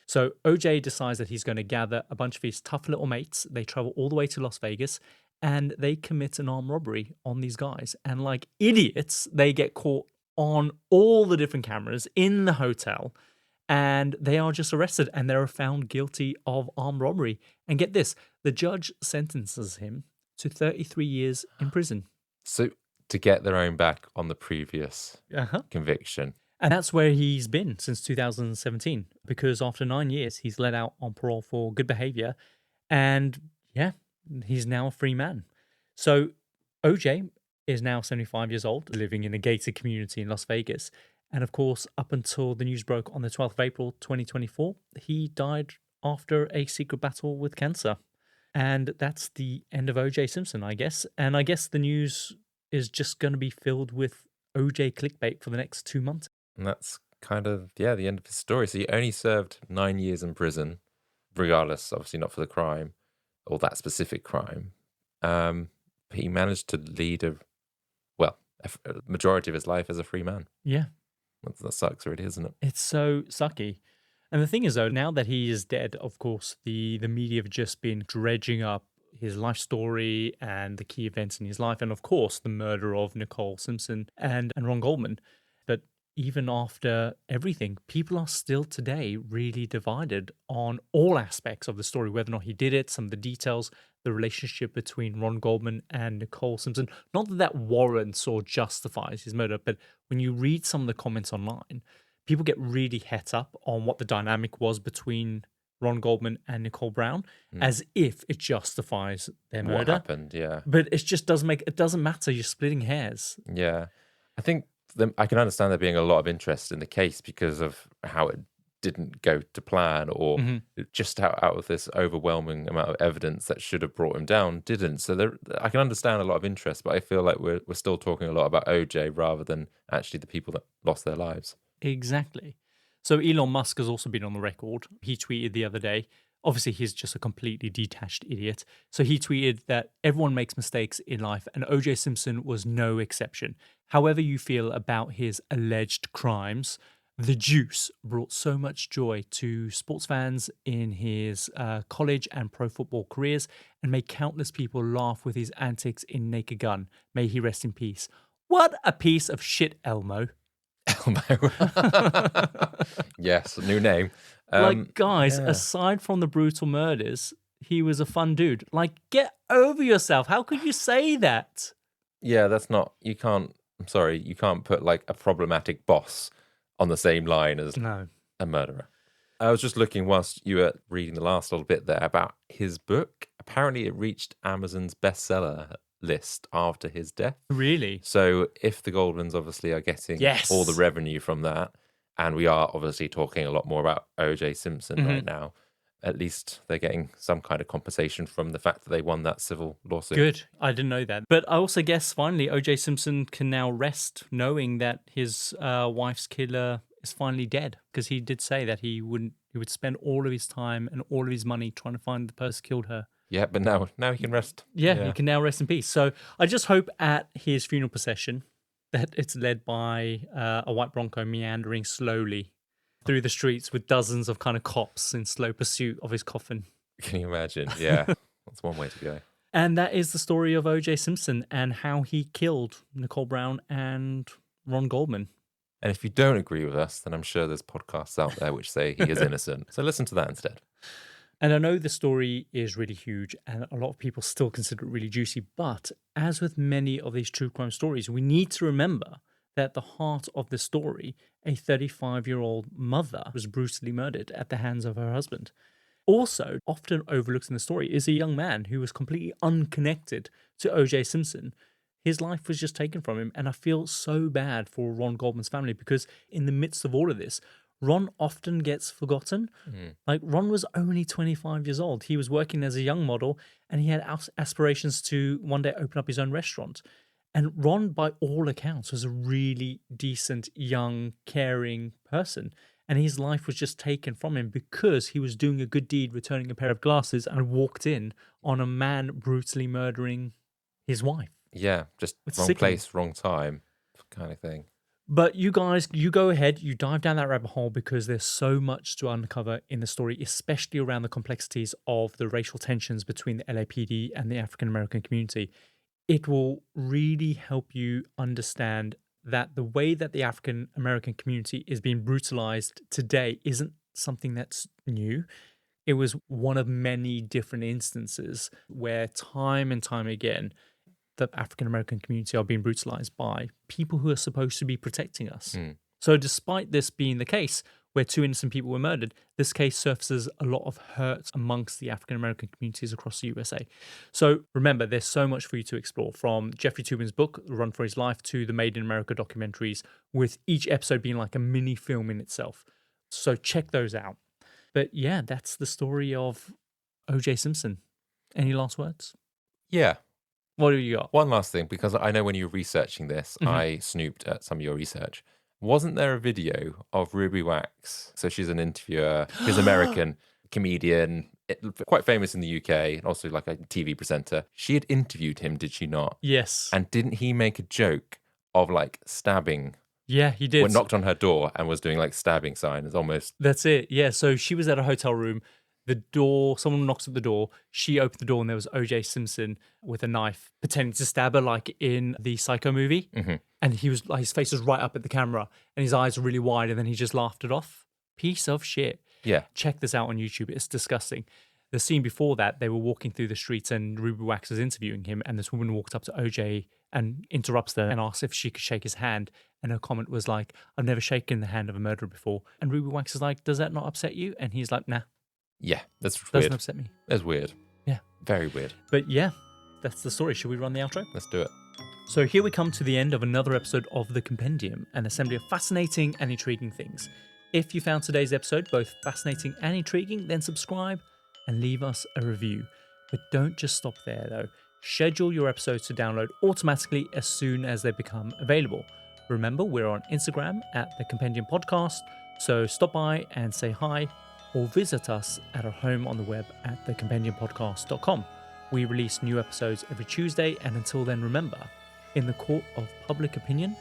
So O.J. decides that he's going to gather a bunch of his tough little mates. They travel all the way to Las Vegas and they commit an armed robbery on these guys. And like idiots, they get caught on all the different cameras in the hotel. And they are just arrested and they're found guilty of armed robbery. And get this, the judge sentences him to 33 years in prison. So to get their own back on the previous conviction. And that's where he's been since 2017, because after 9 years, he's let out on parole for good behavior. And yeah, he's now a free man. So OJ is now 75 years old, living in a gated community in Las Vegas. And of course, up until the news broke on the 12th of April, 2024, he died after a secret battle with cancer. And that's the end of O.J. Simpson, I guess. And I guess the news is just going to be filled with O.J. clickbait for the next 2 months. And that's kind of, the end of his story. So he only served 9 years in prison, regardless, obviously not for the crime or that specific crime. But he managed to lead a majority of his life as a free man. Yeah. That sucks, really, isn't it? It's so sucky. And the thing is, though, now that he is dead, of course, the media have just been dredging up his life story and the key events in his life. And of course, the murder of Nicole Simpson and Ron Goldman. But even after everything, people are still today really divided on all aspects of the story, whether or not he did it, some of the details, the relationship between Ron Goldman and Nicole Simpson. Not that warrants or justifies his murder, but when you read some of the comments online, people get really het up on what the dynamic was between Ron Goldman and Nicole Brown, as if it justifies their murder. What happened, yeah. But it just doesn't matter. You're splitting hairs. Yeah. I think I can understand there being a lot of interest in the case because of how it didn't go to plan, or just out of this overwhelming amount of evidence that should have brought him down didn't. So I can understand a lot of interest, but I feel like we're still talking a lot about OJ rather than actually the people that lost their lives. Exactly. So Elon Musk has also been on the record. He tweeted the other day, obviously he's just a completely detached idiot. So he tweeted that everyone makes mistakes in life and O.J. Simpson was no exception. However you feel about his alleged crimes, the juice brought so much joy to sports fans in his college and pro football careers and made countless people laugh with his antics in Naked Gun. May he rest in peace. What a piece of shit, Elmo. Elmo. Yes, a new name. Guys, aside from the brutal murders, he was a fun dude. Get over yourself. How could you say that? Yeah, you can't put a problematic boss on the same line as a murderer. I was just looking whilst you were reading the last little bit there about his book. Apparently it reached Amazon's bestseller list after his death. Really? So if the Goldmans obviously are getting all the revenue from that, and we are obviously talking a lot more about O.J. Simpson right now, at least they're getting some kind of compensation from the fact that they won that civil lawsuit. Good. I didn't know that. But I also guess finally O.J. Simpson can now rest knowing that his wife's killer is finally dead, because he did say that he would spend all of his time and all of his money trying to find the person who killed her. Yeah, but now he can rest. Yeah, he can now rest in peace. So I just hope at his funeral procession that it's led by a white Bronco meandering slowly through the streets with dozens of kind of cops in slow pursuit of his coffin. Can you imagine? Yeah, that's one way to go. And that is the story of O.J. Simpson and how he killed Nicole Brown and Ron Goldman. And if you don't agree with us, then I'm sure there's podcasts out there which say he is innocent. So listen to that instead. And I know the story is really huge and a lot of people still consider it really juicy. But as with many of these true crime stories, we need to remember that at the heart of the story, a 35-year-old mother was brutally murdered at the hands of her husband. Also, often overlooked in the story is a young man who was completely unconnected to O.J. Simpson. His life was just taken from him. And I feel so bad for Ron Goldman's family because in the midst of all of this, Ron often gets forgotten. Ron was only 25 years old. He was working as a young model and he had aspirations to one day open up his own restaurant. And Ron, by all accounts, was a really decent, young, caring person. And his life was just taken from him because he was doing a good deed, returning a pair of glasses, and walked in on a man brutally murdering his wife. Yeah, just It's wrong sickening. place, wrong time kind of thing. But you guys, you go ahead, you dive down that rabbit hole because there's so much to uncover in the story, especially around the complexities of the racial tensions between the LAPD and the African American community. It will really help you understand that the way that the African American community is being brutalized today isn't something that's new. It was one of many different instances where time and time again, the African American community are being brutalized by people who are supposed to be protecting us. So despite this being the case, where 2 innocent people were murdered, this case surfaces a lot of hurt amongst the African American communities across the USA. So remember, there's so much for you to explore, from Jeffrey Toobin's book, Run for His Life, to the Made in America documentaries, with each episode being like a mini film in itself. So check those out. But yeah, that's the story of O.J. Simpson. Any last words? Yeah. What do you got? One last thing, because I know when you were researching this, I snooped at some of your research. Wasn't there a video of Ruby Wax? So she's an interviewer, she's American comedian, quite famous in the UK, and also like a TV presenter. She had interviewed him, did she not? Yes. And didn't he make a joke of like stabbing? Yeah, he did. When knocked on her door and was doing like stabbing signs, almost. That's it. Yeah. So she was at a hotel room. The door, someone knocks at the door. She opened the door and there was O.J. Simpson with a knife pretending to stab her like in the Psycho movie. And he was like, his face was right up at the camera and his eyes were really wide and then he just laughed it off. Piece of shit. Yeah. Check this out on YouTube. It's disgusting. the scene before that, they were walking through the streets and Ruby Wax is interviewing him, and this woman walked up to OJ and interrupts her and asks if she could shake his hand. And her comment was like, I've never shaken the hand of a murderer before. And Ruby Wax is like, does that not upset you? And he's like, nah. Yeah, that's Doesn't weird. upset me. That's weird. Yeah. Very weird. But yeah, that's the story. Should we run the outro? Let's do it. So here we come to the end of another episode of The Compendium, an assembly of fascinating and intriguing things. If you found today's episode both fascinating and intriguing, then subscribe and leave us a review. But don't just stop there though. Schedule your episodes to download automatically as soon as they become available. Remember, we're on Instagram at The Compendium Podcast, so stop by and say hi, or visit us at our home on the web at thecompendiumpodcast.com. We release new episodes every Tuesday, and until then, remember, in the court of public opinion,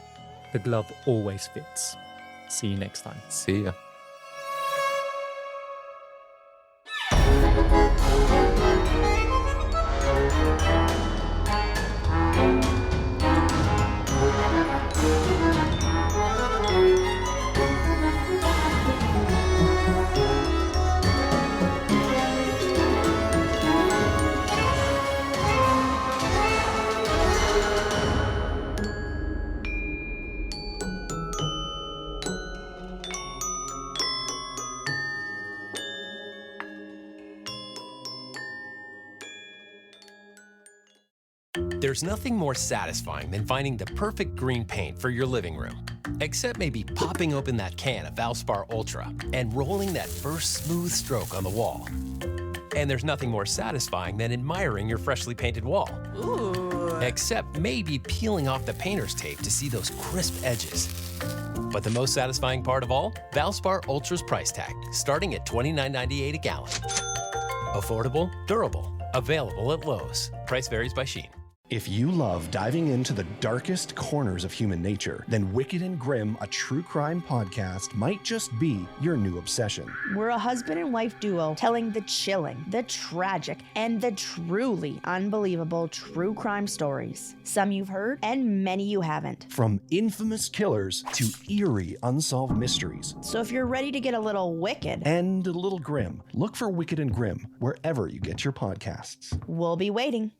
the glove always fits. See you next time. See ya. There's nothing more satisfying than finding the perfect green paint for your living room. Except maybe popping open that can of Valspar Ultra and rolling that first smooth stroke on the wall. And there's nothing more satisfying than admiring your freshly painted wall. Ooh. Except maybe peeling off the painter's tape to see those crisp edges. But the most satisfying part of all? Valspar Ultra's price tag, starting at $29.98 a gallon. Affordable, durable, available at Lowe's. Price varies by Shein. If you love diving into the darkest corners of human nature, then Wicked and Grim, a true crime podcast, might just be your new obsession. We're a husband and wife duo telling the chilling, the tragic, and the truly unbelievable true crime stories. Some you've heard, and many you haven't. From infamous killers to eerie unsolved mysteries. So if you're ready to get a little wicked And a little grim, look for Wicked and Grim wherever you get your podcasts. we'll be waiting.